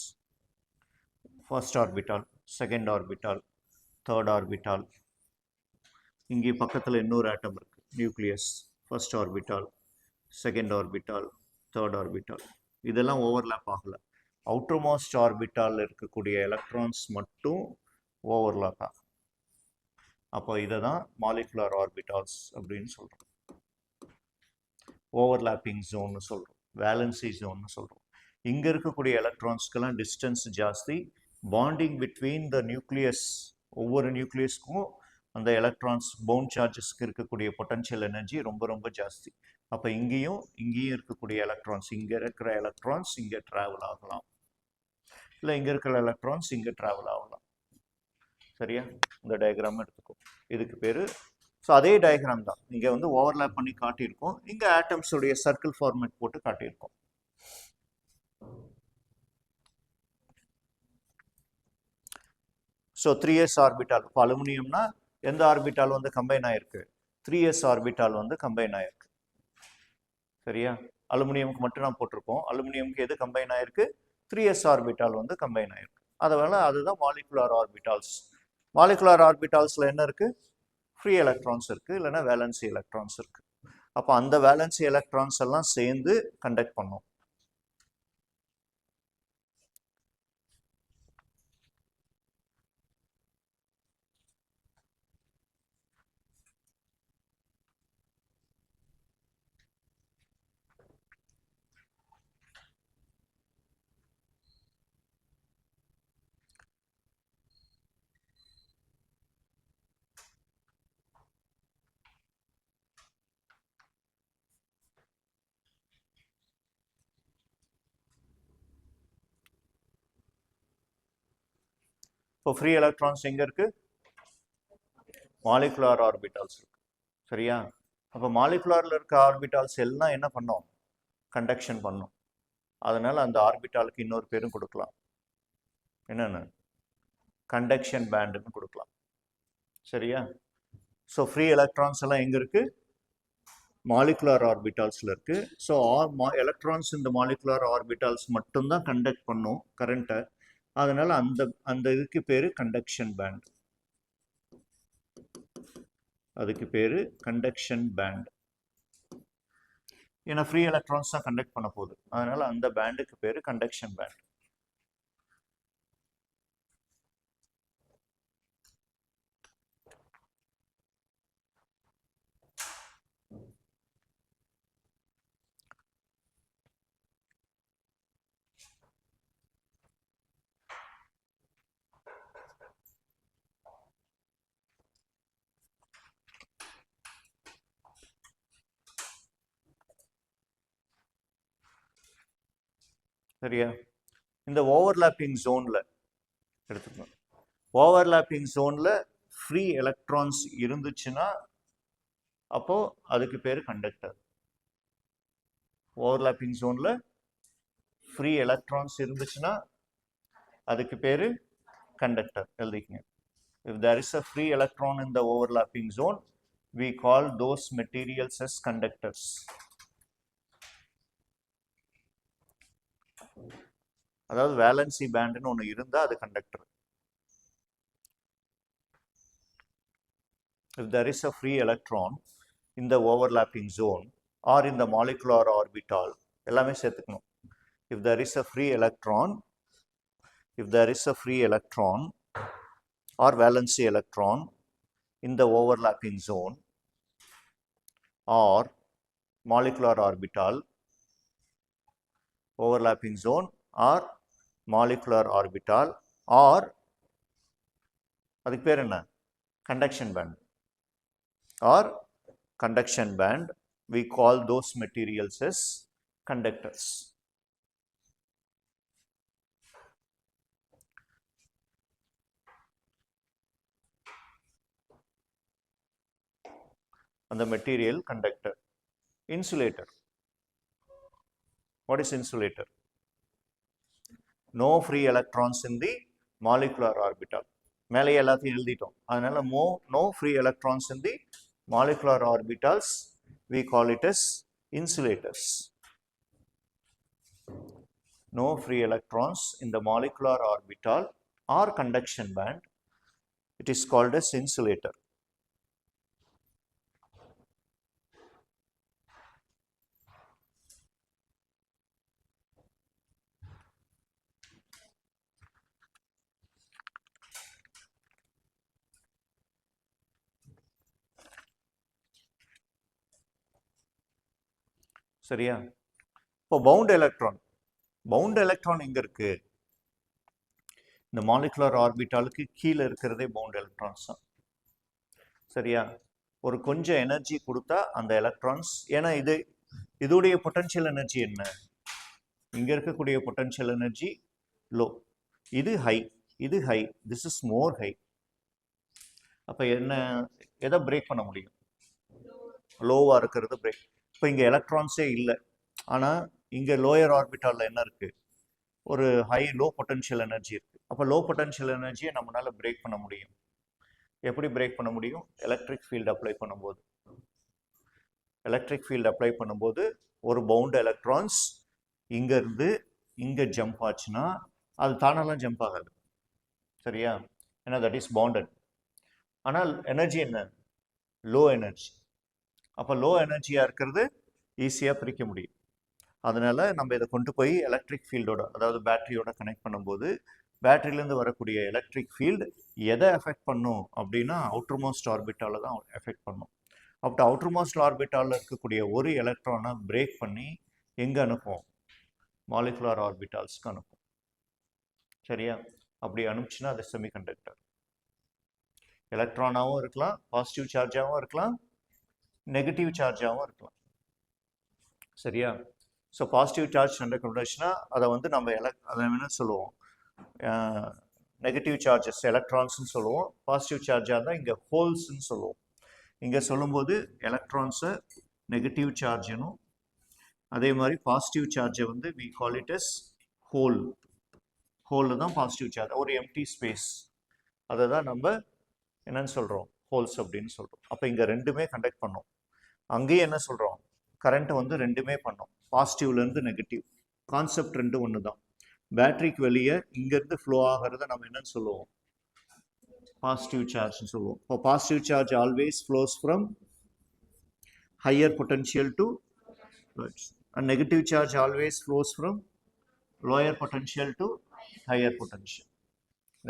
A: first orbital, second orbital, third orbital. இங்கே பக்கத்தில் இன்னொரு ஆட்டம் இருக்கு, nucleus, first orbital, second orbital, third orbital. இதெல்லாம் ஓவர்லேப் ஆகலை. அவுட்டர் மோஸ்ட் ஆர்பிட்டால் இருக்கக்கூடிய எலக்ட்ரான்ஸ் மட்டும் ஓவர்லேப் ஆகும். அப்போ இதை தான் மாலிகுலார் ஆர்பிட்டால்ஸ் அப்படின்னு சொல்கிறோம். ஓவர்லேப்பிங் ஜோன்னு சொல்கிறோம், வேலன்சி ஜோன்னு சொல்கிறோம். இங்கே இருக்கக்கூடிய எலக்ட்ரான்ஸ்க்கெல்லாம் டிஸ்டன்ஸ் ஜாஸ்தி. பாண்டிங் பிட்வீன் த நியூக்ளியஸ், ஒவ்வொரு நியூக்ளியஸ்க்கும் அந்த எலக்ட்ரான்ஸ் பவுண்ட் சார்ஜஸ்க்கு இருக்கக்கூடிய பொட்டன்ஷியல் எனர்ஜி ரொம்ப ரொம்ப ஜாஸ்தி. அப்போ இங்கேயும் இருக்கக்கூடிய எலக்ட்ரான்ஸ், இங்கே இருக்கிற எலக்ட்ரான்ஸ் இங்கே ட்ராவல் ஆகலாம், இல்லை இங்கே இருக்கிற எலக்ட்ரான்ஸ் இங்கே ட்ராவல் ஆகலாம். சரியா? இந்த டயக்ராம் எடுத்துக்கும். இதுக்கு பேர், ஸோ அதே டயக்ராம் தான் இங்கே ஓவர்லேப் பண்ணி காட்டியிருக்கோம். இங்கே ஆட்டம்ஸுடைய சர்க்கிள் ஃபார்மேட் போட்டு காட்டியிருக்கோம். So 3s orbital. இப்போ அலுமினியம்னா எந்த ஆர்பிட்டால் கம்பைன் ஆயிருக்கு? 3s ஆர்பிட்டால் கம்பைன் ஆயிருக்கு. சரியா? அலுமினியமுக்கு மட்டும் நான் போட்டிருக்கோம். அலுமினியமுக்கு எது கம்பைன் ஆயிருக்கு? 3s ஆர்பிட்டால் கம்பைன் ஆயிருக்கு. அதனால அதுதான் மாலிகுலார் ஆர்பிட்டால்ஸ். மாலிகுலார் ஆர்பிட்டால்ஸில் என்ன இருக்கு? ஃப்ரீ எலக்ட்ரான்ஸ் இருக்கு, இல்லைன்னா வேலன்சி எலக்ட்ரான்ஸ் இருக்கு. அப்போ அந்த வேலன்சி எலக்ட்ரான்ஸ் எல்லாம் சேர்ந்து கண்டக்ட் பண்ணும். இப்போ ஃப்ரீ எலக்ட்ரான்ஸ் எங்கே இருக்குது? மாலிகுலார் ஆர்பிட்டால்ஸ் இருக்கு. சரியா? அப்போ மாலிகுலாரில் இருக்க ஆர்பிட்டால்ஸ் எல்லாம் என்ன பண்ணோம்? கண்டக்ஷன் பண்ணும். அதனால அந்த ஆர்பிட்டாலுக்கு இன்னொரு பேரும் கொடுக்கலாம். என்னென்னு? கண்டக்ஷன் பேண்டுன்னு கொடுக்கலாம். சரியா? ஸோ ஃப்ரீ எலக்ட்ரான்ஸ் எல்லாம் எங்கே இருக்குது? மாலிகுலார் ஆர்பிட்டால்ஸில் இருக்குது. ஸோ எலக்ட்ரான்ஸ் இந்த மாலிகுலார் ஆர்பிட்டால்ஸ் மட்டும்தான் கண்டக்ட் பண்ணும் கரண்ட்டை. அதனால அந்த இதுக்கு பேர் கண்டக்ஷன் பேண்ட். அதுக்கு பேர் கண்டக்ஷன் பேண்ட். ஏன்னா ஃப்ரீ எலக்ட்ரான்ஸ் தான் கண்டக்ட் பண்ண போகுது. அதனால அந்த பேண்டுக்கு பேர் கண்டக்ஷன் பேண்ட். சரியா? இந்த ஓவர்லேப்பிங் ஜோனில் எடுத்துக்கணும். ஓவர்லேப்பிங் ஜோனில் ஃப்ரீ எலக்ட்ரான்ஸ் இருந்துச்சுன்னா அப்போ அதுக்கு பேர் கண்டக்டர். ஓவர்லேப்பிங் ஜோனில் ஃப்ரீ எலக்ட்ரான்ஸ் இருந்துச்சுன்னா அதுக்கு பேர் conductor. எழுதிக்கங்க. If there is a free electron in the overlapping zone, we call those materials as conductors. அதாவது வேலன்சி பேண்ட்னு ஒன்று இருந்தால் அது conductor. If there is a free electron in the overlapping zone or in the molecular orbital, எல்லாமே சேர்த்துக்கணும். If there is a free electron or valency electron in the overlapping zone, or molecular orbital, overlapping zone or molecular orbital or அதுக்கு பேர் என்ன conduction band or conduction band, we call those materials as conductors. And the material conductor. Insulator. What is insulator? No free electrons in the molecular orbital. மேலே எல்லாத்தையும் எழுதிட்டோம். அதனால no free electrons in the molecular orbitals, we call it as insulators. No free electrons in the molecular orbital or conduction band, it is called as insulator. சரியா? இப்போ bound electron எங்க இருக்கு? இந்த molecular ஆர்பிட்டாலுக்கு கீழே இருக்கிறதே பவுண்ட் எலக்ட்ரான்ஸ் தான். சரியா? ஒரு கொஞ்சம் எனர்ஜி கொடுத்தா அந்த எலக்ட்ரான்ஸ், ஏன்னா இதோடைய பொட்டன்ஷியல் எனர்ஜி என்ன? இங்க இருக்கக்கூடிய பொட்டன்ஷியல் எனர்ஜி லோ, இது ஹை, இது high, this is more high. அப்ப என்ன, எதை பிரேக் பண்ண முடியும்? லோவா இருக்கிறது பிரேக். இப்போ இங்கே எலக்ட்ரான்ஸே இல்லை, ஆனால் இங்கே லோயர் ஆர்பிட்டாலில் என்ன இருக்குது? ஒரு லோ பொட்டன்ஷியல் எனர்ஜி இருக்குது. அப்போ லோ பொட்டன்ஷியல் எனர்ஜியை நம்மளால் பிரேக் பண்ண முடியும். எப்படி பிரேக் பண்ண முடியும்? எலக்ட்ரிக் ஃபீல்டு அப்ளை பண்ணும்போது. எலக்ட்ரிக் ஃபீல்டு அப்ளை பண்ணும்போது ஒரு பவுண்ட் எலக்ட்ரான்ஸ் இங்கேருந்து இங்கே ஜம்ப் ஆச்சுன்னா அது தானெல்லாம் ஜம்ப் ஆகாது. சரியா? ஏன்னா தட் இஸ் பவுண்டட். ஆனால் எனர்ஜி என்ன? Low energy. அப்போ லோ எனர்ஜியாக இருக்கிறது ஈஸியாக பிரிக்க முடியும். அதனால நம்ம இதை கொண்டு போய் எலக்ட்ரிக் ஃபீல்டோட, அதாவது பேட்டரியோட கனெக்ட் பண்ணும்போது பேட்டரியிலேருந்து வரக்கூடிய எலக்ட்ரிக் ஃபீல்டு எதை எஃபெக்ட் பண்ணும் அப்படின்னா அவுட்டர் மோஸ்ட் ஆர்பிட்டால தான் எஃபெக்ட் பண்ணும். அப்போ அவுட்டர் மோஸ்ட் ஆர்பிட்டாலில் இருக்கக்கூடிய ஒரு எலக்ட்ரானை பிரேக் பண்ணி எங்கே அனுப்பும்? மாலிகுலர் ஆர்பிட்டால்ஸ்க்கு அனுப்பும். சரியா? அப்படி அனுப்பிச்சுன்னா அது செமிகண்டக்டர். எலக்ட்ரானாகவும் இருக்கலாம், பாசிட்டிவ் சார்ஜாகவும் இருக்கலாம், நெகட்டிவ் சார்ஜாகவும் இருக்கலாம். சரியா? ஸோ பாசிட்டிவ் சார்ஜ் கண்டக்டர்ஸ்னா அதை வந்து நம்ம அதை என்ன சொல்லுவோம்? நெகட்டிவ் சார்ஜஸ் எலக்ட்ரான்ஸ்ன்னு சொல்லுவோம். பாசிட்டிவ் சார்ஜாக இருந்தால் இங்கே ஹோல்ஸ்ன்னு சொல்லுவோம். இங்கே சொல்லும்போது எலக்ட்ரான்ஸை நெகட்டிவ் சார்ஜனும், அதே மாதிரி பாசிட்டிவ் சார்ஜை வந்து we call it as hole. ஹோலில் தான் பாசிட்டிவ் சார்ஜ், ஒரு எம்டி ஸ்பேஸ், அதை தான் நம்ம என்னன்னு சொல்கிறோம்? ஹோல்ஸ் அப்படின்னு சொல்கிறோம். அப்போ இங்கே ரெண்டுமே கண்டக்ட் பண்ணோம். அங்கேயும் என்ன சொல்கிறோம்? கரண்ட்டை வந்து ரெண்டுமே பண்ணோம், பாசிட்டிவ்லேருந்து நெகட்டிவ். கான்செப்ட் ரெண்டு ஒன்று தான். பேட்டரிக்கு வெளியே இங்கேருந்து ஃப்ளோ ஆகிறத நம்ம என்னன்னு சொல்லுவோம்? பாசிட்டிவ் சார்ஜ்னு சொல்லுவோம். இப்போ positive charge always flows from higher potential to, and negative charge always flows from lower potential to higher potential.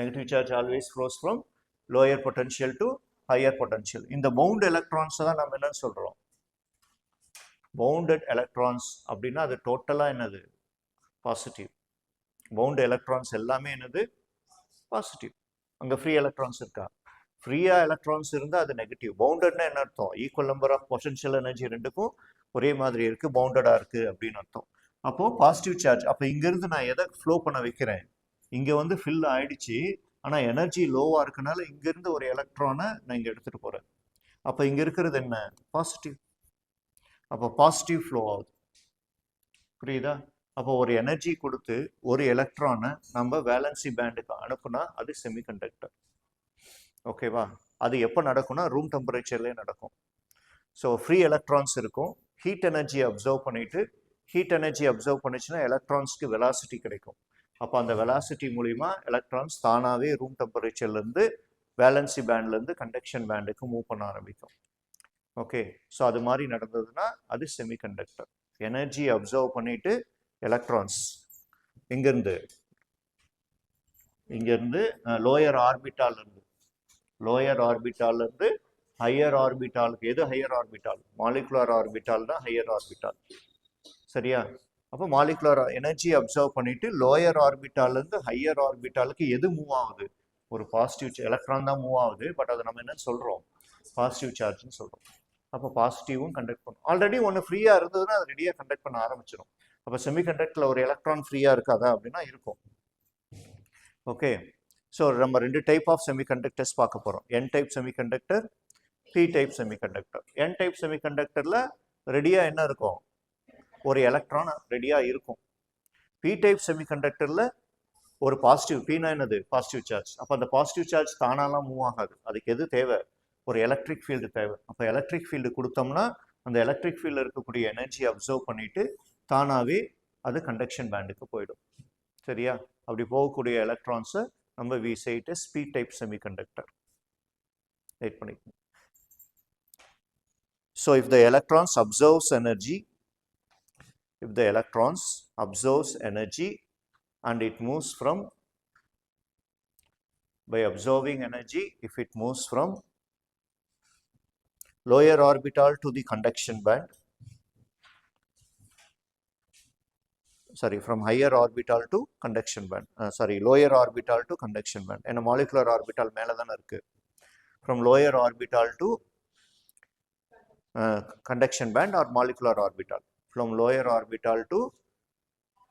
A: Negative charge always flows from lower potential to higher potential. இந்த bound எலக்ட்ரான்ஸை தான் நம்ம என்னன்னு சொல்கிறோம்? Bounded electrons அப்படின்னா அது டோட்டலாக என்னது? பாசிட்டிவ். பவுண்ட் எலக்ட்ரான்ஸ் எல்லாமே என்னது? பாசிட்டிவ். அங்கே ஃப்ரீ எலக்ட்ரான்ஸ் இருக்கா? ஃப்ரீயாக எலக்ட்ரான்ஸ் இருந்தால் அது நெகட்டிவ். பவுண்டட்னா என்ன அர்த்தம்? Equal number of potential energy ரெண்டுக்கும் ஒரே மாதிரி இருக்குது, பவுண்டடாக இருக்குது அப்படின்னு அர்த்தம். அப்போது பாசிட்டிவ் சார்ஜ், அப்போ இங்கேருந்து நான் எதை ஃப்ளோ பண்ண வைக்கிறேன்? இங்கே வந்து ஃபில் ஆயிடுச்சு, ஆனால் எனர்ஜி லோவாக இருக்கனால இங்கேருந்து ஒரு எலக்ட்ரானை நான் இங்கே எடுத்துகிட்டு போகிறேன். அப்போ இங்கே இருக்கிறது என்ன? பாசிட்டிவ். அப்போ பாசிட்டிவ் ஃப்ளோ ஆகுது. புரியுதா? அப்போ ஒரு எனர்ஜி கொடுத்து ஒரு எலக்ட்ரானை நம்ம வேலன்சி பேண்டுக்கு அனுப்புனா அது செமிகண்டக்டர். ஓகேவா? அது எப்போ நடக்கும்னா ரூம் டெம்பரேச்சர்லேயே நடக்கும். ஸோ ஃப்ரீ எலக்ட்ரான்ஸ் இருக்கும், ஹீட் எனர்ஜி அப்சர்வ் பண்ணிட்டு, ஹீட் எனர்ஜி அப்சர்வ் பண்ணிச்சுன்னா எலக்ட்ரான்ஸ்க்கு வெலாசிட்டி கிடைக்கும். அப்போ அந்த வெலாசிட்டி மூலிமா எலக்ட்ரான்ஸ் தானாகவே ரூம் டெம்பரேச்சர்லேருந்து வேலன்சி பேண்ட்லேருந்து கண்டக்ஷன் பேண்டுக்கு மூவ் பண்ண ஆரம்பிக்கும். ஓகே, ஸோ அது மாதிரி நடந்ததுன்னா அது செமிகண்டக்டர். எனர்ஜி அப்சர்வ் பண்ணிட்டு எலக்ட்ரான்ஸ் இங்கேருந்து லோயர் ஆர்பிட்டாலேருந்து ஹையர் ஆர்பிட்டாலுக்கு எது ஹையர் ஆர்பிட்டால்? மாலிகுலர் ஆர்பிட்டால் தான் ஹையர் ஆர்பிட்டால். சரியா? அப்போ மாலிகுலர் எனர்ஜி அப்சர்வ் பண்ணிட்டு லோயர் ஆர்பிட்டாலேருந்து ஹையர் ஆர்பிட்டாலுக்கு எது மூவ் ஆகுது? ஒரு பாசிட்டிவ் எலக்ட்ரான் தான் மூவ் ஆகுது. பட் அதை நம்ம என்ன சொல்கிறோம்? பாசிட்டிவ் சார்ஜ்னு சொல்கிறோம். அப்போ பாசிட்டிவும் கண்டக்ட் பண்ணும். ஆல்ரெடி ஒன்று ஃப்ரீயாக இருந்ததுன்னா அது ரெடியாக கண்டக்ட் பண்ண ஆரம்பிச்சிடும். அப்போ செமிகண்டக்டரில் ஒரு எலக்ட்ரான் ஃப்ரீயாக இருக்காதா அப்படின்னா இருக்கும். ஓகே, ஸோ நம்ம 2 டைப் ஆஃப் செமிகண்டக்டர்ஸ் பார்க்க போகிறோம். N type semiconductor, P type semiconductor. N type செமிகண்டக்டரில் ரெடியாக என்ன இருக்கும்? ஒரு எலக்ட்ரான் ரெடியாக இருக்கும். பி டைப் செமிகண்டக்டரில் ஒரு பாசிட்டிவ், பீனா என்னது? Positive charge. அப்போ அந்த பாசிட்டிவ் சார்ஜ் தானாலாம் மூவ் ஆகாது. அதுக்கு எது தேவை? ஒரு எலக்ட்ரிக் ஃபீல்டு தேவை. அப்போ எலக்ட்ரிக் ஃபீல்டு கொடுத்தோம்னா அந்த எலக்ட்ரிக் ஃபீல்டில் இருக்கக்கூடிய எனர்ஜி அப்சர்வ் பண்ணிட்டு தானாகவே அது கண்டக்ஷன் பேண்டுக்கு போயிடும். சரியா? அப்படி போகக்கூடிய எலக்ட்ரான்ஸை நம்ம we say it as p type semiconductor. Write பண்ணிக்கணும். So if the electrons absorbs energy, and it moves from, by absorbing energy, if it moves from lower orbital to the conduction band, from higher orbital to conduction band, lower orbital to conduction band. And a molecular orbital மேல தான இருக்கு. From lower orbital to conduction band or molecular orbital. From lower orbital to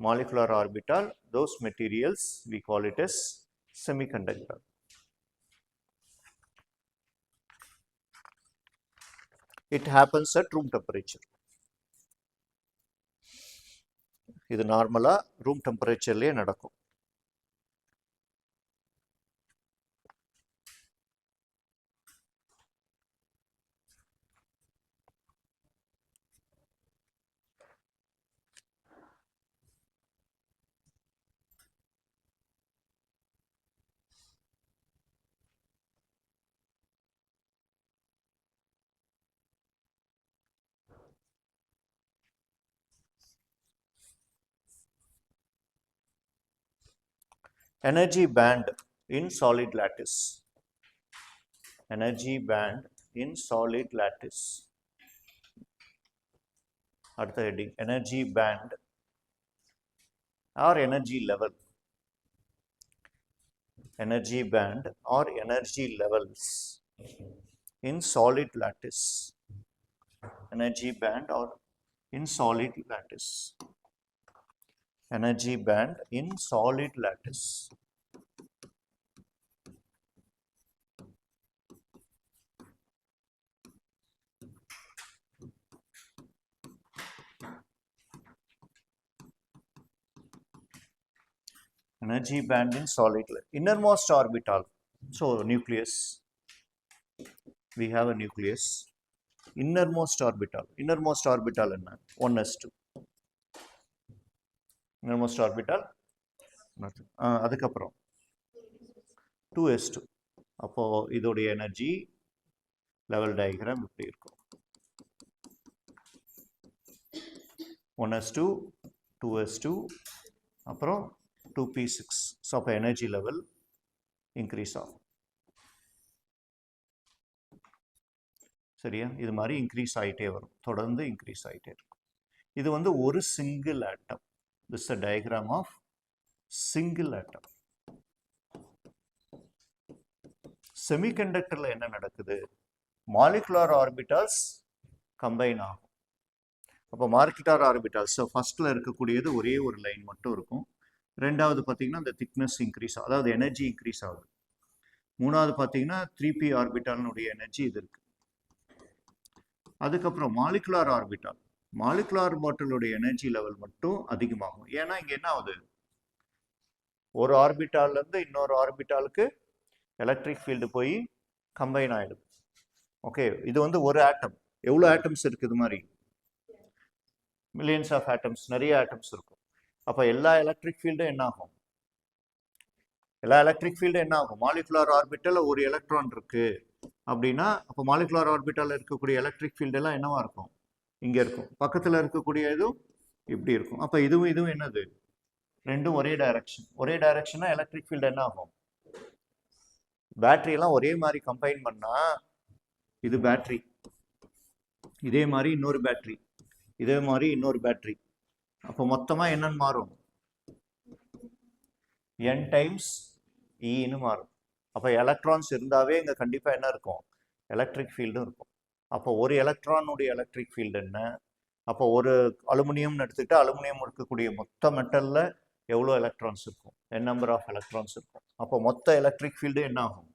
A: molecular orbital, those materials we call it as semiconductor. It happens at room temperature. இது நார்மலா room டெம்பரேச்சர்லயே நடக்கும். Energy band in solid lattice. Energy band in solid lattice. அடுத்த heading, energy band or energy level. Energy band or energy levels in solid lattice. Energy band or in solid lattice. Energy band in solid lattice. Energy band in solid lattice. Innermost orbital. So nucleus. We have a nucleus. Innermost orbital. Innermost orbital என்ன? 1s2. Innermost orbital. அதுக்கப்புறம் 2s2. அப்போ இதோடைய energy level diagram இப்படி இருக்கும். 1s2, 2s2, அப்புறம் 2p6. So அப்போ energy level increase ஆகும். சரியா? இது மாதிரி இன்க்ரீஸ் ஆகிட்டே வரும். தொடர்ந்து இன்க்ரீஸ் ஆகிட்டே இருக்கும். இது வந்து ஒரு single atom. This is a diagram of single atom. செமிகண்டக்டர்ல என்ன நடக்குது? மாலிகுலர் ஆர்பிட்டால்ஸ் கம்பைன் ஆகும். அப்போ மாலிகுலர் ஆர்பிட்டால்ஸ் ஃபர்ஸ்ட்ல இருக்கக்கூடியது ஒரே ஒரு லைன் மட்டும் இருக்கும். ரெண்டாவது பார்த்தீங்கன்னா இந்த திக்னஸ் இன்க்ரீஸ், அதாவது எனர்ஜி இன்க்ரீஸ் ஆகுது. மூணாவது பார்த்தீங்கன்னா 3p ஆர்பிட்டாலினுடைய எனர்ஜி இது இருக்கு. அதுக்கப்புறம் மாலிகுலர் ஆர்பிட்டால், மாலிகுலர் ஆர்பிட்டாலுடைய எனர்ஜி லெவல் மட்டும் அதிகமாகும். ஏன்னா இங்க என்ன ஆகுது? ஒரு ஆர்பிட்டால்ல இருந்து இன்னொரு ஆர்பிட்டாலுக்கு எலக்ட்ரிக் ஃபீல்டு போய் கம்பைன் ஆயிடுது. ஓகே, இது வந்து ஒரு ஆட்டம். எவ்வளோ ஆட்டம்ஸ் இருக்கு? இது மாதிரி மில்லியன்ஸ் ஆஃப் ஆட்டம்ஸ், நிறைய ஆட்டம்ஸ் இருக்கும். அப்போ எல்லா எலக்ட்ரிக் ஃபீல்டும் என்ன ஆகும்? மாலிகுலர் ஆர்பிட்டல்ல ஒரு எலக்ட்ரான் இருக்கு அப்படின்னா அப்போ மாலிகுலர் ஆர்பிட்டால இருக்கக்கூடிய எலக்ட்ரிக் ஃபீல்டு எல்லாம் என்னவா இருக்கும்? இங்க இருக்கும். பக்கத்துல இருக்கக்கூடிய இதுவும் இப்படி இருக்கும். அப்ப இதுவும் என்னது? ரெண்டும் ஒரே டைரக்ஷன். ஒரே டைரக்ஷனா எலக்ட்ரிக் ஃபீல்டு என்ன ஆகும்? பேட்டரி எல்லாம் ஒரே மாதிரி கம்பைன் பண்ணா இது பேட்டரி, இதே மாதிரி இன்னொரு பேட்டரி, இதே மாதிரி இன்னொரு பேட்டரி. அப்போ மொத்தமாக என்னன்னு மாறும்? n டைம்ஸ் ன்னு மாறும். அப்போ எலக்ட்ரான்ஸ் இருந்தாவே இங்கே கண்டிப்பாக என்ன இருக்கும்? எலக்ட்ரிக் ஃபீல்டும் இருக்கும். அப்போ ஒரு எலக்ட்ரானுடைய எலக்ட்ரிக் ஃபீல்டு என்ன? அப்போ ஒரு அலுமினியம்னு எடுத்துக்கிட்டா அலுமினியம் இருக்கக்கூடிய மொத்த மெட்டலில் எவ்வளோ எலக்ட்ரான்ஸ் இருக்கும்? n நம்பர் ஆஃப் எலக்ட்ரான்ஸ் இருக்கும். அப்போ மொத்த எலக்ட்ரிக் ஃபீல்டு என்ன ஆகும்?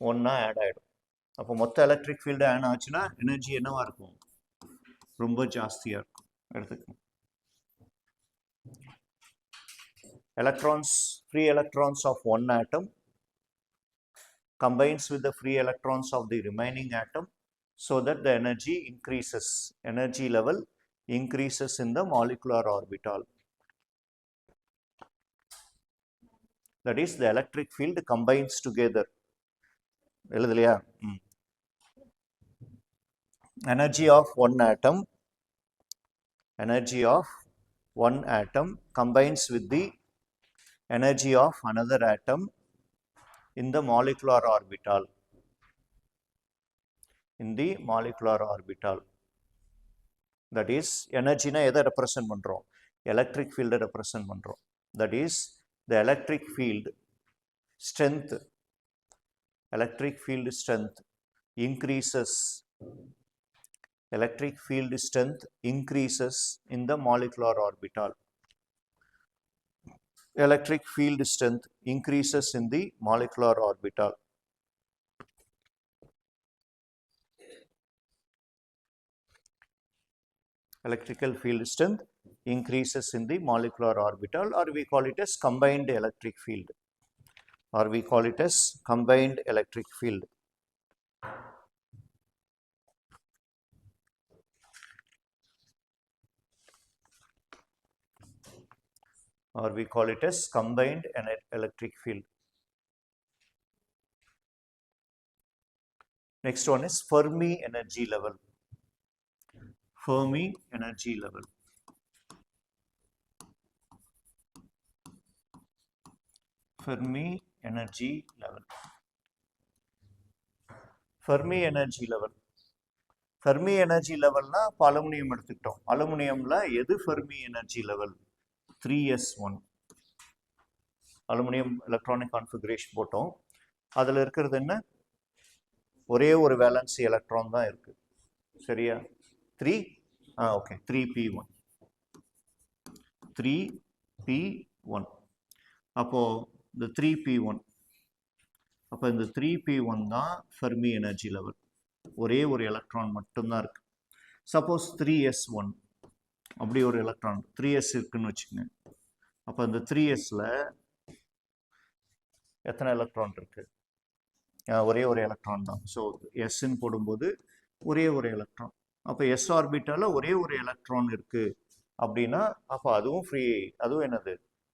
A: ஒன்றா ஆட் ஆகிடும். அப்போ மொத்த எலக்ட்ரிக் ஃபீல்டு ஆட் ஆச்சுன்னா எனர்ஜி என்னவா இருக்கும்? ரொம்ப ஜாஸ்தியாக இருக்கும். எடுத்துக்கணும். Electrons, free electrons of one atom combines with the free electrons of the remaining atom so that the energy increases, energy level increases in the molecular orbital. That is, the electric field combines together. Energy of one atom combines with the energy of another atom in the molecular orbital. In the molecular orbital. That is, energy na எதை represent பண்றோம்? Electric field represent பண்றோம். That is, the electric field strength increases. Electric field strength increases in the molecular orbital. Electric field strength increases in the molecular orbital. Electrical field strength increases in the molecular orbital, or we call it as combined electric field. Next one is Fermi energy level. Fermi energy level. Fermi energy level. Fermi energy level. Fermi energy level na aluminium எடுத்துக்கிட்டோம். அலுமினியம்ல எது Fermi energy level? 3s1. Aluminium electronic configuration போட்டோம். அதில் இருக்கிறது என்ன? ஒரே ஒரு valency electron தான் இருக்கு. சரியா? 3p1. 3p1. அப்போ இந்த 3p1. அப்போ இந்த 3p1 தான் ஃபெர்மி எனர்ஜி லெவல். ஒரே ஒரு எலக்ட்ரான் மட்டும்தான் இருக்கு. சப்போஸ் 3s1 அப்படி ஒரு எலக்ட்ரான் 3s இருக்குன்னு வச்சுக்கோங்க. அப்போ இந்த 3sல எத்தனை எலக்ட்ரான் இருக்கு? ஒரே ஒரு எலக்ட்ரான் தான். ஸோ எஸ்ன்னு போடும்போது ஒரே ஒரு எலக்ட்ரான். அப்போ எஸ் ஆர்பிட்டால ஒரே ஒரு எலக்ட்ரான் இருக்கு அப்படின்னா அப்போ அதுவும் என்னது?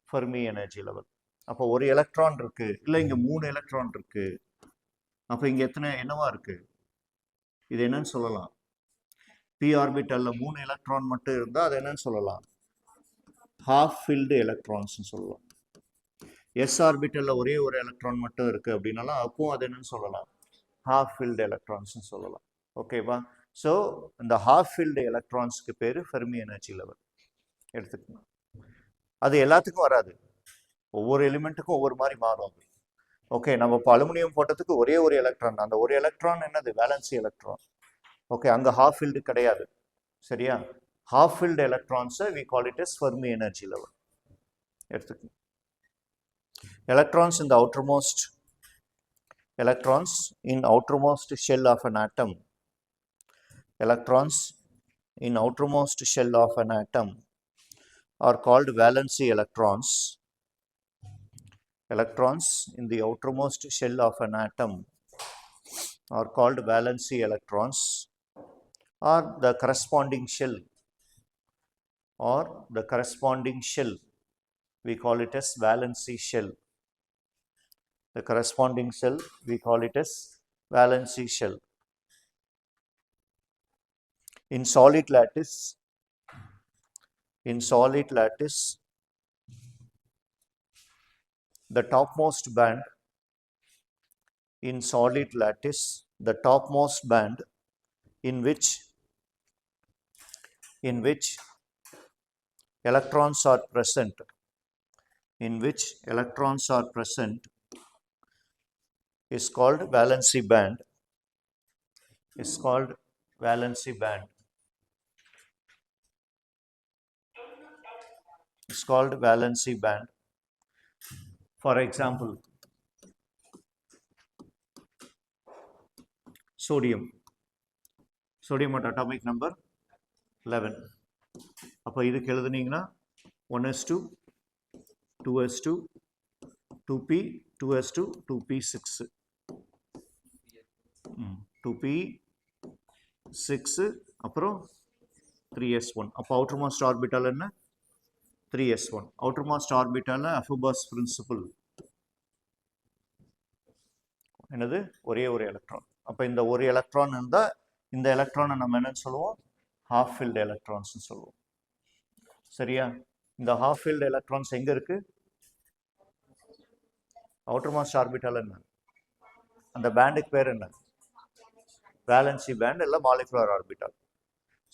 A: Fermi energy level. அப்போ ஒரு எலக்ட்ரான் இருக்கு, இல்லை இங்க 3 எலக்ட்ரான் இருக்கு. அப்போ இங்க என்னவா இருக்கு? இது என்னன்னு சொல்லலாம்? பி ஆர்பிட்டல்ல 3 எலக்ட்ரான் மட்டும் இருந்தா அது என்னன்னு சொல்லலாம்? ஹாஃப் ஃபில்டு எலக்ட்ரான்ஸ் சொல்லலாம். எஸ் ஆர்பிட்டல்ல ஒரே ஒரு எலக்ட்ரான் மட்டும் இருக்கு அப்படின்னாலும் அப்போ அது என்னன்னு சொல்லலாம்? ஹாஃப் ஃபில்டு எலக்ட்ரான்ஸ் சொல்லலாம். ஓகேவா? ஸோ இந்த ஹாஃப் ஃபில்டு எலக்ட்ரான்ஸ்க்கு பேரு ஃபெர்மி எனர்ஜி லெவல். எடுத்துக்கணும். அது எல்லாத்துக்கும் வராது, ஒவ்வொரு எலிமெண்ட்டுக்கும் ஒவ்வொரு மாதிரி மாறும். ஓகே, நம்ம இப்போ அலுமினியம் போட்டதுக்கு ஒரே ஒரு எலக்ட்ரான், அந்த ஒரு எலக்ட்ரான் என்னது? Valency electron. ஓகே, அங்கே ஹாஃப் ஃபீல்டு கிடையாது. சரியா? ஹாஃப் ஃபீல்டு எலக்ட்ரான்ஸை we call it as Fermi energy level. எடுத்துக்கணும். Electrons in outermost shell of an atom. Electrons in outermost shell of an atom are called valency electrons. Electrons in the outermost shell of an atom are called valency electrons, or the corresponding shell we call it as valency shell. The corresponding shell we call it as valency shell. In solid lattice, the topmost band in solid lattice, the topmost band in which electrons are present, is called valency band. Is called valency band. It's called valency band. For example, sodium at atomic number 11. அப்போ இதுக்கு எழுதுனீங்கன்னா 1s2 2s2 2p 2s2 2p6 2p6 அப்புறம் 3s1. அப்போ outermost orbital என்ன 3s1. outermost orbital Aphubas principle என்னது ஒரே ஒரு electron. அப்போ இந்த ஒரு எலக்ட்ரான் இருந்தால் இந்த எலக்ட்ரானை நம்ம என்னன்னு சொல்லுவோம் half filled electrons சொல்லுவோம். சரியா? இந்த half filled electrons எங்க இருக்கு? outermost orbital என்ன? அந்த பேண்டுக்கு பேர் என்ன? வேலன்சி பேண்ட் இல்ல மாலிகுலர் ஆர்பிட்டால்.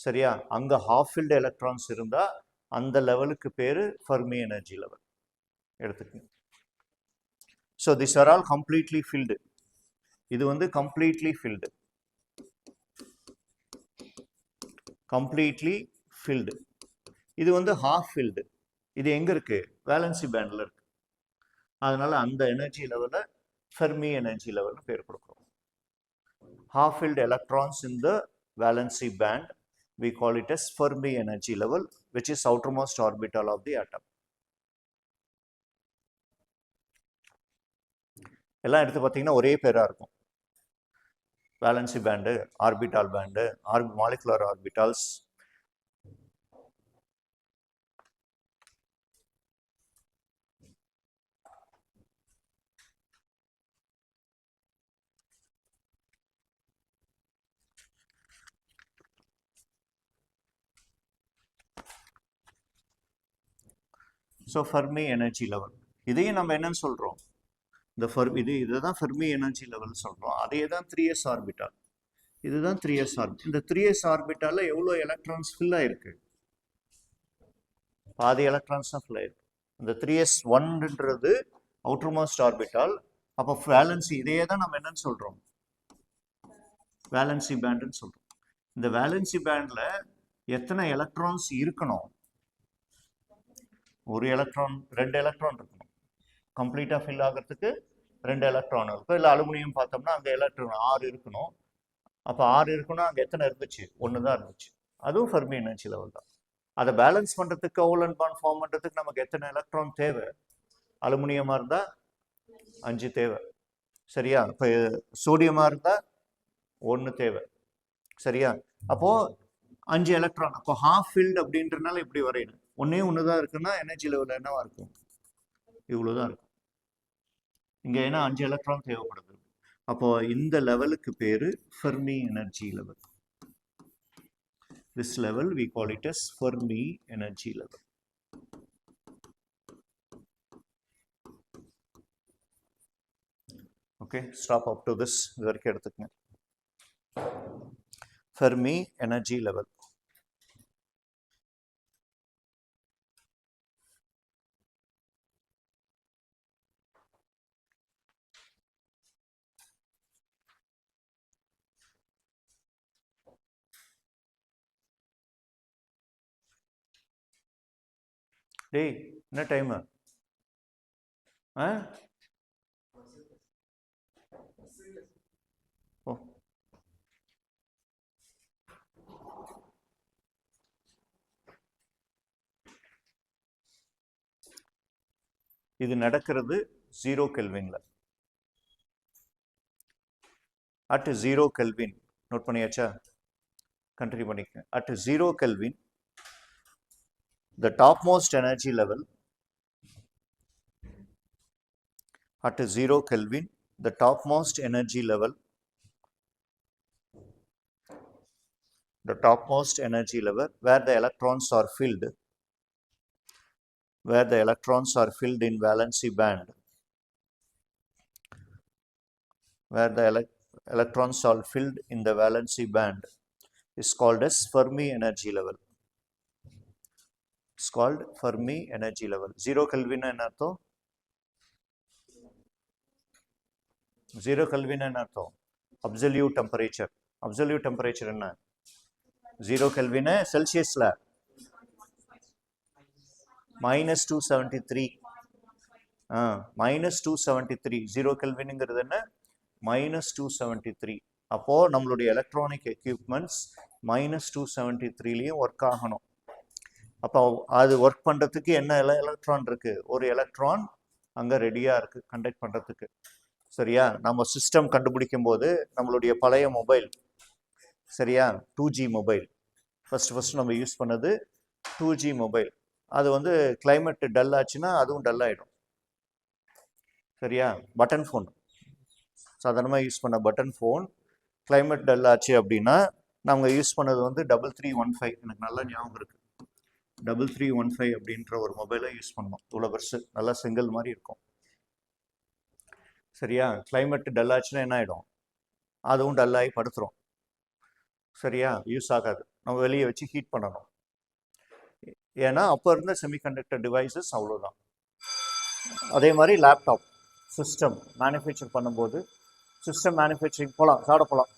A: சரியா? அங்க half filled electrons இருந்தா அந்த லெவலுக்கு பேரு ஃபெர்மி எனர்ஜி லெவல். எடுத்துக்கங்க. So these are all completely filled. இது வந்து completely filled. completely filled. இது வந்து half filled. இது எங்க இருக்கு? வேலன்சி பேண்ட்ல இருக்கு. அதனால அந்த எனர்ஜி லெவலை ஃபெர்மி எனர்ஜி லெவல்னு பேர் கொடுக்கிறோம். half filled electrons in the valency band, we call it as Fermi energy level, which is outermost orbital of the atom. எல்லாம் எடுத்து பார்த்தீங்கன்னா ஒரே பேரா இருக்கும். Valency band, orbital band, molecular orbitals. So Fermi energy level இதையும் நம்ம என்னன்னு சொல்கிறோம்? இந்த இதுதான் ஃபெர்மி எனர்ஜி லெவல் சொல்கிறோம். அதே தான் 3s ஆர்பிட்டால். இதுதான் 3s ஆர்பிட்டால். இந்த 3s ஆர்பிட்டாலில் எவ்வளோ எலக்ட்ரான்ஸ் ஃபில் ஆயிருக்கு? பாதி எலக்ட்ரான்ஸ் தான் ஃபில் ஆயிருக்கு. இந்த 3s1ன்றது அவுட்டர்மோஸ்ட் ஆர்பிட்டால். அப்போ வேலன்சி இதையே தான் நம்ம என்னன்னு சொல்கிறோம்? வேலன்சி பேண்டுன்னு சொல்கிறோம். இந்த வேலன்சி பேண்டில் எத்தனை எலக்ட்ரான்ஸ் இருக்கணும்? ஒரு எலக்ட்ரான் 2 எலக்ட்ரான் இருக்கணும். கம்ப்ளீட்டாக ஃபில் ஆகிறதுக்கு 2 எலக்ட்ரான் இருக்கும். இல்லை அலுமினியம் பார்த்தோம்னா அங்கே எலக்ட்ரான் 6 இருக்கணும். அப்போ 6 இருக்குன்னா அங்கே எத்தனை இருந்துச்சு? 1 தான் இருந்துச்சு. அதுவும் ஃபெர்மி எனர்ஜி லெவல் தான். அதை பேலன்ஸ் பண்ணுறதுக்கு கோவலன்ட் பாண்ட் ஃபார்ம் பண்ணுறதுக்கு நமக்கு எத்தனை எலக்ட்ரான் தேவை? அலுமினியமாக இருந்தால் 5 தேவை. சரியா? இப்போ சோடியமாக இருந்தால் 1 தேவை. சரியா? அப்போது 5 எலக்ட்ரான். அப்போ ஹாஃப் ஃபில்டு அப்படின்றனால இப்படி வரையணும். ஒன்று தான் இருக்குன்னா எனர்ஜி லெவல் என்னவா இருக்கும்? இவ்வளோதான் இருக்கும். இங்கே ஏன்னா 5 எலக்ட்ரான் தேவைப்படுது. அப்போ இந்த லெவலுக்கு பேரு Fermi energy level. This level we call it as Fermi energy level. Okay, stop up to this. இது வரைக்கும் எடுத்துக்கங்க. Fermi energy level. டேய் என்ன டைமு? ஓ இது நடக்கிறது 0 கெல்வின்ல. அட் 0 கெல்வின் நோட் பண்ணியாச்சா? கண்டினியூ பண்ணிக்கங்க. At 0 kelvin the topmost energy level at 0 Kelvin, the topmost energy level where the electrons are filled, in valency band, where the electrons are filled in the valency band is called as Fermi energy level. It's called Fermi energy level. 0 Kelvin என்ன அர்த்தம்? 0 Kelvin என்ன அர்த்தம்? Absolute temperature. Absolute temperature என்ன? 0 Kelvin செல்சியஸ்ல -273. -273. 0 Kelvinங்கிறது என்ன? -273. அப்போ நம்மளுடைய electronic equipments -273லையும் work ஆகணும். அப்போ அது ஒர்க் பண்ணுறதுக்கு என்ன எலக்ட்ரான் இருக்கு? ஒரு எலக்ட்ரான் அங்கே ரெடியாக இருக்கு கண்டக்ட் பண்ணுறதுக்கு. சரியா? நம்ம சிஸ்டம் கண்டுபிடிக்கும் போது நம்மளுடைய பழைய மொபைல், சரியா, 2G மொபைல் ஃபர்ஸ்ட் நம்ம யூஸ் பண்ணது 2G மொபைல். அது வந்து கிளைமேட் டல் ஆச்சுன்னா அதுவும் டல் ஆகிடும். சரியா? பட்டன் ஃபோன், சாதாரணமாக யூஸ் பண்ண பட்டன் ஃபோன் கிளைமேட் டல் ஆச்சு அப்படின்னா நாங்கள் யூஸ் பண்ணது வந்து 3315. எனக்கு நல்லா ஞாபகம் இருக்குது. 3315 அப்படின்ற ஒரு மொபைலை யூஸ் பண்ணோம். இவ்வளோ பெருசு, நல்லா சிங்கிள் மாதிரி இருக்கும். சரியா? கிளைமேட் டல் ஆச்சுன்னா என்ன ஆகிடும்? அதுவும் டல்லாகி படுத்துரும். சரியா? யூஸ் ஆகாது. நம்ம வெளியே வச்சு ஹீட் பண்ணணும். ஏன்னா அப்போ இருந்த செமிகண்டக்டர் டிவைசஸ் அவ்வளோதான். அதே மாதிரி லேப்டாப் சிஸ்டம் மேனுஃபேக்சர் பண்ணும்போது, சிஸ்டம் மேனுஃபேக்சரிங் போகலாம், சாப்பிட போகலாம்.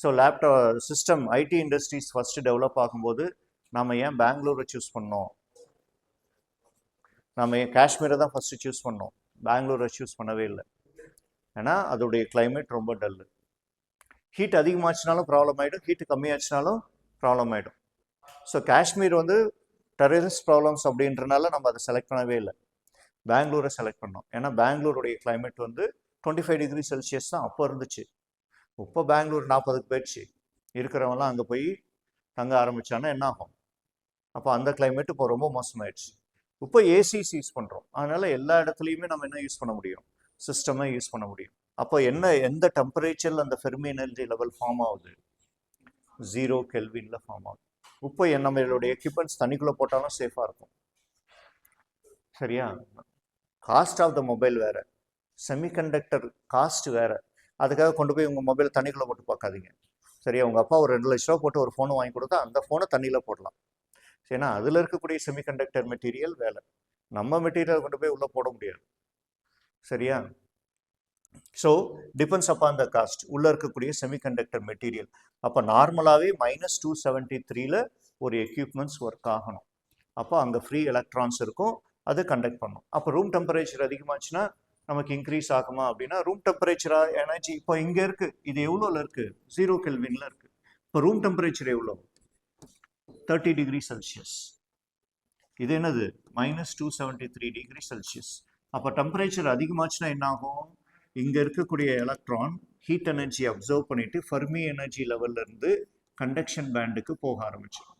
A: So laptop system ID industries first develop ஆகும்போது நம்ம ஏன் பெங்களூரை சூஸ் பண்ணோம்? நம்ம ஏன் காஷ்மீரை தான் ஃபஸ்ட்டு சூஸ் பண்ணோம், பெங்களூரை சூஸ் பண்ணவே இல்லை. ஏன்னா அதோடைய கிளைமேட் ரொம்ப டல்லு. ஹீட் அதிகமாச்சுனாலும் ப்ராப்ளம் ஆகிடும், ஹீட்டு கம்மியாச்சுனாலும் ப்ராப்ளம் ஆகிடும். ஸோ காஷ்மீர் வந்து டெரரிஸ்ட் ப்ராப்ளம்ஸ் அப்படின்றனால நம்ம அதை செலக்ட் பண்ணவே இல்லை, பெங்களூரை செலக்ட் பண்ணோம். ஏன்னா பெங்களூருடைய கிளைமேட் வந்து 25 டிகிரி செல்சியஸ் தான் அப்போ இருந்துச்சு. இப்போ பெங்களூர் 40க்கு போயிடுச்சு. இருக்கிறவங்களாம் அங்கே போய் தங்க ஆரம்பித்தான்னா என்ன ஆகும்? அப்போ அந்த கிளைமேட் இப்போ ரொம்ப மோசமாயிடுச்சு. இப்போ ஏசிஸ் யூஸ் பண்ணுறோம். அதனால் எல்லா இடத்துலையுமே நம்ம என்ன யூஸ் பண்ண முடியும்? சிஸ்டமை யூஸ் பண்ண முடியும். அப்போ எந்த டெம்பரேச்சரில் அந்த ஃபெர்மி எனர்ஜி லெவல் ஃபார்ம் ஆகுது? 0 கெல்வின்ல ஃபார்ம் ஆகுது. இப்போ நம்மளுடைய எக்யூப்மெண்ட்ஸ் தண்ணிக்குள்ளே போட்டாலும் சேஃபாக இருக்கும். சரியா? காஸ்ட் ஆஃப் த மொபைல் வேறு, செமிகண்டக்டர் காஸ்ட் வேறு. அதுக்காக கொண்டு போய் உங்கள் மொபைல் தண்ணிக்குள்ளே போட்டு பார்க்காதீங்க. சரியா? உங்கள் அப்பா ஒரு 2 லட்ச ரூபா போட்டு ஒரு ஃபோனை வாங்கி கொடுத்தா அந்த ஃபோனை தண்ணியில் போடலாம். ஏன்னா அதில் இருக்கக்கூடிய செமிகண்டக்டர் மெட்டீரியல் வேலை. நம்ம மெட்டீரியல் கொண்டு போய் உள்ளே போட முடியாது. சரியா? So depends upon the cost, உள்ளே இருக்கக்கூடிய செமிகண்டக்டர் மெட்டீரியல். அப்போ நார்மலாகவே -273ல் ஒரு எக்யூப்மெண்ட்ஸ் ஒர்க் ஆகணும். அப்போ அங்கே ஃப்ரீ எலக்ட்ரான்ஸ் இருக்கும், அது கண்டக்ட் பண்ணும். அப்போ ரூம் டெம்பரேச்சர் அதிகமாச்சுன்னா நமக்கு இன்க்ரீஸ் ஆகுமா அப்படின்னா, ரூம் டெம்பரேச்சராக எனர்ஜி இப்போ இங்கே இருக்குது, இது எவ்வளோவில் இருக்குது? 0 கெல்வின்ல இருக்குது. இப்போ ரூம் டெம்பரேச்சர் எவ்வளோ? 30 டிகிரி செல்சியஸ். இது என்னது? -273 டிகிரி செல்சியஸ். அப்போ டெம்பரேச்சர் அதிகமாச்சுன்னா என்ன ஆகும்? இங்கே இருக்கக்கூடிய எலக்ட்ரான் ஹீட் எனர்ஜி அப்சர்வ் பண்ணிட்டு ஃபெர்மி எனர்ஜி லெவல்ல இருந்து கண்டக்ஷன் பேண்டுக்கு போக ஆரம்பிச்சிடும்.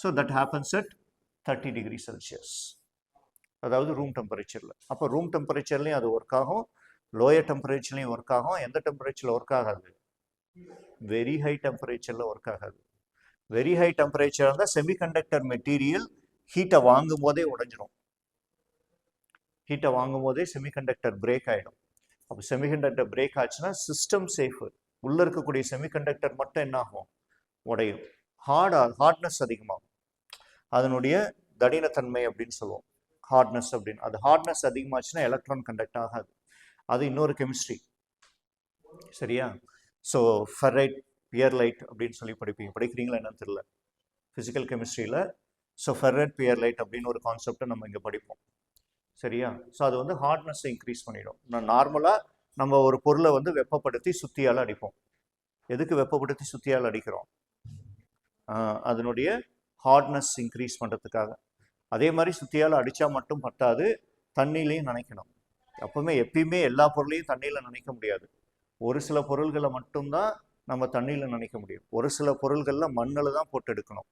A: So that happens at 30 degree Celsius, அதாவது ரூம் டெம்பரேச்சரில். அப்போ ரூம் டெம்பரேச்சர்லையும் அது ஒர்க் ஆகும், லோயர் டெம்பரேச்சர்லையும் ஒர்க் ஆகும். எந்த டெம்பரேச்சரில் ஒர்க் ஆகாது? வெரி ஹை டெம்பரேச்சரில் ஒர்க் ஆகாது. வெரி ஹை டெம்பரேச்சர் இருந்தால் செமிகண்டக்டர் மெட்டீரியல் ஹீட்டை வாங்கும் போதே உடைஞ்சிடும். ஹீட்டை வாங்கும் போதே செமிகண்டக்டர் பிரேக் ஆகிடும். அப்போ செமிகண்டக்டர் பிரேக் ஆச்சுன்னா சிஸ்டம் சேஃபு. உள்ளே இருக்கக்கூடிய செமிகண்டக்டர் மட்டும் என்ன ஆகும்? உடையும். ஹார்ட்னஸ் அதிகமாகும். அதனுடைய தடினத்தன்மை அப்படின்னு சொல்லுவோம், ஹார்ட்னஸ் அப்படின்னு. அது ஹார்ட்னஸ் அதிகமாச்சுன்னா எலக்ட்ரான் கண்டக்ட் ஆகாது. அது இன்னொரு கெமிஸ்ட்ரி. சரியா? ஸோ ஃபெரைட் பியர்லைட் அப்படின்னு சொல்லி படிக்கிறீங்களா என்னன்னு தெரியல, ஃபிசிக்கல் கெமிஸ்ட்ரியில். ஸோ ஃபெரைட் பியர்லைட் அப்படின்னு ஒரு கான்செப்டை நம்ம இங்கே படிப்போம். சரியா? ஸோ அது வந்து ஹார்ட்னஸை இன்க்ரீஸ் பண்ணிடும். நார்மலாக நம்ம ஒரு பொருளை வந்து வெப்பப்படுத்தி சுத்தியால் அடிப்போம். எதுக்கு வெப்பப்படுத்தி சுத்தியால் அடிக்கிறோம்? அதனுடைய ஹார்ட்னஸ் இன்க்ரீஸ் பண்ணுறதுக்காக. அதே மாதிரி சுத்தியால் அடித்தா மட்டும் பத்தாது, தண்ணியிலையும் நனைக்கணும். எப்பயுமே எல்லா பொருளையும் தண்ணியில் நனைக்க முடியாது. ஒரு சில பொருள்களை மட்டும்தான் நம்ம தண்ணியில் நனைக்க முடியும். ஒரு சில பொருள்களில் மண்ணில் தான் போட்டு எடுக்கணும்.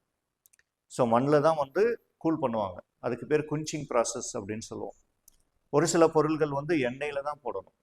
A: ஸோ மண்ணில் தான் வந்து கூல் பண்ணுவாங்க. அதுக்கு பேர் குஞ்சிங் ப்ராசஸ் அப்படின்னு சொல்லுவோம். ஒரு சில பொருள்கள் வந்து எண்ணெயில் தான் போடணும்.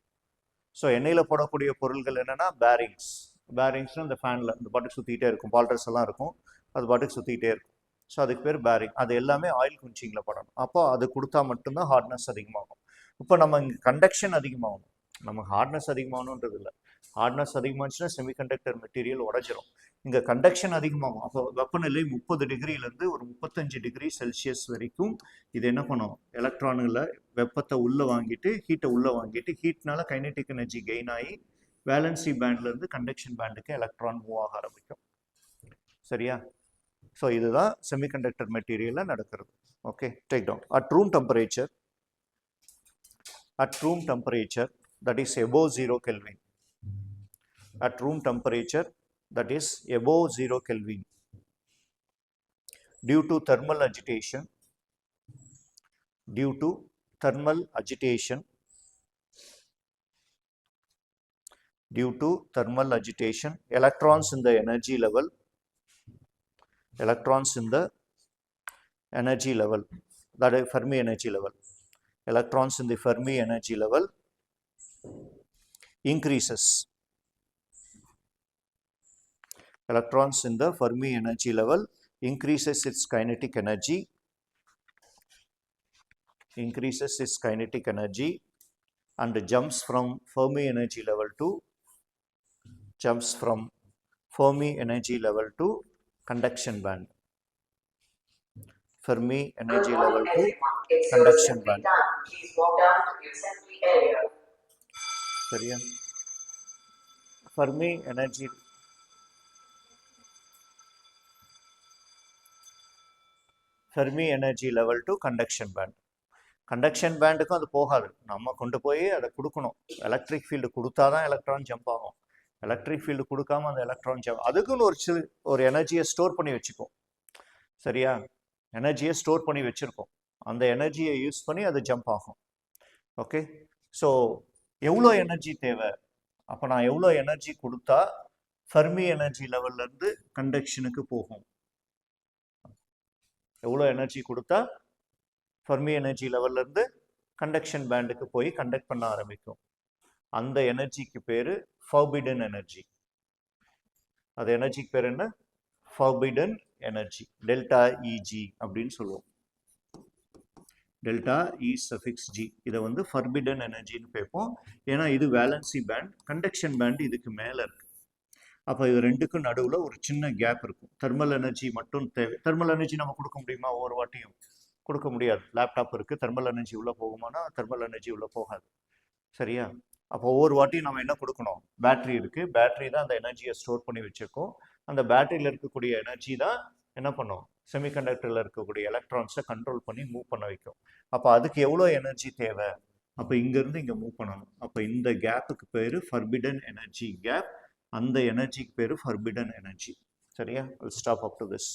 A: ஸோ எண்ணெயில் போடக்கூடிய பொருள்கள் என்னென்னா பேரிங்ஸ்னால் இந்த ஃபேனில் இந்த பாட்டுக்கு சுற்றிக்கிட்டே இருக்கும், பால்ட்ரஸ் எல்லாம் இருக்கும், அது பாட்டுக்கு சுற்றிக்கிட்டே இருக்கும். ஸோ அதுக்கு பேர் பேரிங். அது எல்லாமே ஆயில் குஞ்சிங்கில் போடணும். அப்போ அது கொடுத்தா மட்டும்தான் ஹார்ட்னஸ் அதிகமாகும். இப்போ நம்ம இங்கே கண்டக்ஷன் அதிகமாகணும். நமக்கு ஹார்ட்னஸ் அதிகமாகணுன்றது இல்லை. ஹார்ட்னஸ் அதிகமாச்சுன்னா செமிகண்டக்டர் மெட்டீரியல் உடஞ்சிரும். இங்கே கண்டக்ஷன் அதிகமாகும். அப்போ வெப்பநிலை 30 டிகிரிலேருந்து ஒரு 35 டிகிரி செல்சியஸ் வரைக்கும் இது என்ன பண்ணும், எலக்ட்ரான்களை வெப்பத்தை உள்ளே வாங்கிட்டு ஹீட்டை உள்ளே வாங்கிட்டு ஹீட்னால கைனெட்டிக் எனர்ஜி கெயின் ஆகி வேலன்சி பேண்ட்லேருந்து கண்டக்ஷன் பேண்டுக்கு எலக்ட்ரான் மூவ் ஆக ஆரம்பிக்கும். சரியா? ஸோ இதுதான் செமிகண்டக்டர் மெட்டீரியலில் நடக்கிறது. Okay, take down. At room temperature that is above 0 Kelvin. At room temperature that is above 0 Kelvin. Due to thermal agitation, electrons in the energy level, that is Fermi energy level. Electrons in the Fermi energy level increases. Electrons in the Fermi energy level increases its kinetic energy, and jumps from Fermi energy level to conduction band. Fermi energy level to conduction band. Please walk down to the assembly area. சரியா? Fermi energy level to conduction band. Conduction பேண்டுக்கும் அது போகாது, நம்ம கொண்டு போய் அதை கொடுக்கணும். Electric field கொடுத்தா தான் எலக்ட்ரான் ஜம்ப் ஆகும். எலக்ட்ரிக் ஃபீல்டு கொடுக்காம அந்த எலக்ட்ரான் ஜம்ப், அதுக்குன்னு ஒரு எனர்ஜியை ஸ்டோர் பண்ணி வச்சுக்கும். சரியா? எனர்ஜியை ஸ்டோர் பண்ணி வச்சுருக்கோம். அந்த எனர்ஜியை யூஸ் பண்ணி அது ஜம்ப் ஆகும். ஓகே, ஸோ எவ்வளோ எனர்ஜி தேவை, அப்போ நான் எவ்வளோ எனர்ஜி கொடுத்தா ஃபெர்மி எனர்ஜி லெவல்லேருந்து கண்டக்ஷனுக்கு போகும், எவ்வளோ எனர்ஜி கொடுத்தா ஃபெர்மி எனர்ஜி லெவல்லேருந்து கண்டக்ஷன் பேண்டுக்கு போய் கண்டக்ட் பண்ண ஆரம்பிக்கும். அந்த எனர்ஜிக்கு பேர் ஃபர்பிடன் எனர்ஜி. அது எனர்ஜிக்கு பேர் என்ன? Forbidden energy. டெல்டா இஜி அப்படின்னு சொல்லுவோம். டெல்டா இ சஃபிக்ஸ் ஜி. இதை வந்து ஃபர்பிடன் எனர்ஜின்னு பேப்போம். ஏன்னா இது வேலன்சி பேண்ட், கண்டக்ஷன் பேண்ட் இதுக்கு மேலே இருக்கு. அப்போ இது ரெண்டுக்கும் நடுவில் ஒரு சின்ன கேப் இருக்கும். தெர்மல் எனர்ஜி மட்டும் தேவை. தெர்மல் எனர்ஜி நம்ம கொடுக்க முடியுமா? ஒவ்வொரு வாட்டியும் கொடுக்க முடியாது. லேப்டாப் இருக்குது, தெர்மல் எனர்ஜி உள்ளே போகுமானா தெர்மல் எனர்ஜி உள்ளே போகாது. சரியா? அப்போ ஒவ்வொரு வாட்டியும் நம்ம என்ன கொடுக்கணும்? பேட்ரி இருக்குது, பேட்ரி தான் அந்த எனர்ஜியை ஸ்டோர் பண்ணி வச்சுருக்கோம். அந்த பேட்டரியில் இருக்கக்கூடிய எனர்ஜி தான் என்ன பண்ணும்? செமிகண்டக்டரில் இருக்கக்கூடிய எலக்ட்ரான்ஸை கண்ட்ரோல் பண்ணி மூவ் பண்ண வைக்கும். அப்போ அதுக்கு எவ்வளோ எனர்ஜி தேவை? அப்போ இங்கேருந்து இங்கே மூவ் பண்ணணும். அப்போ இந்த கேப்புக்கு பேர் ஃபர்பிடன் எனர்ஜி கேப். அந்த எனர்ஜிக்கு பேர் ஃபர்பிடன் எனர்ஜி. சரியா? I'll stop up to this.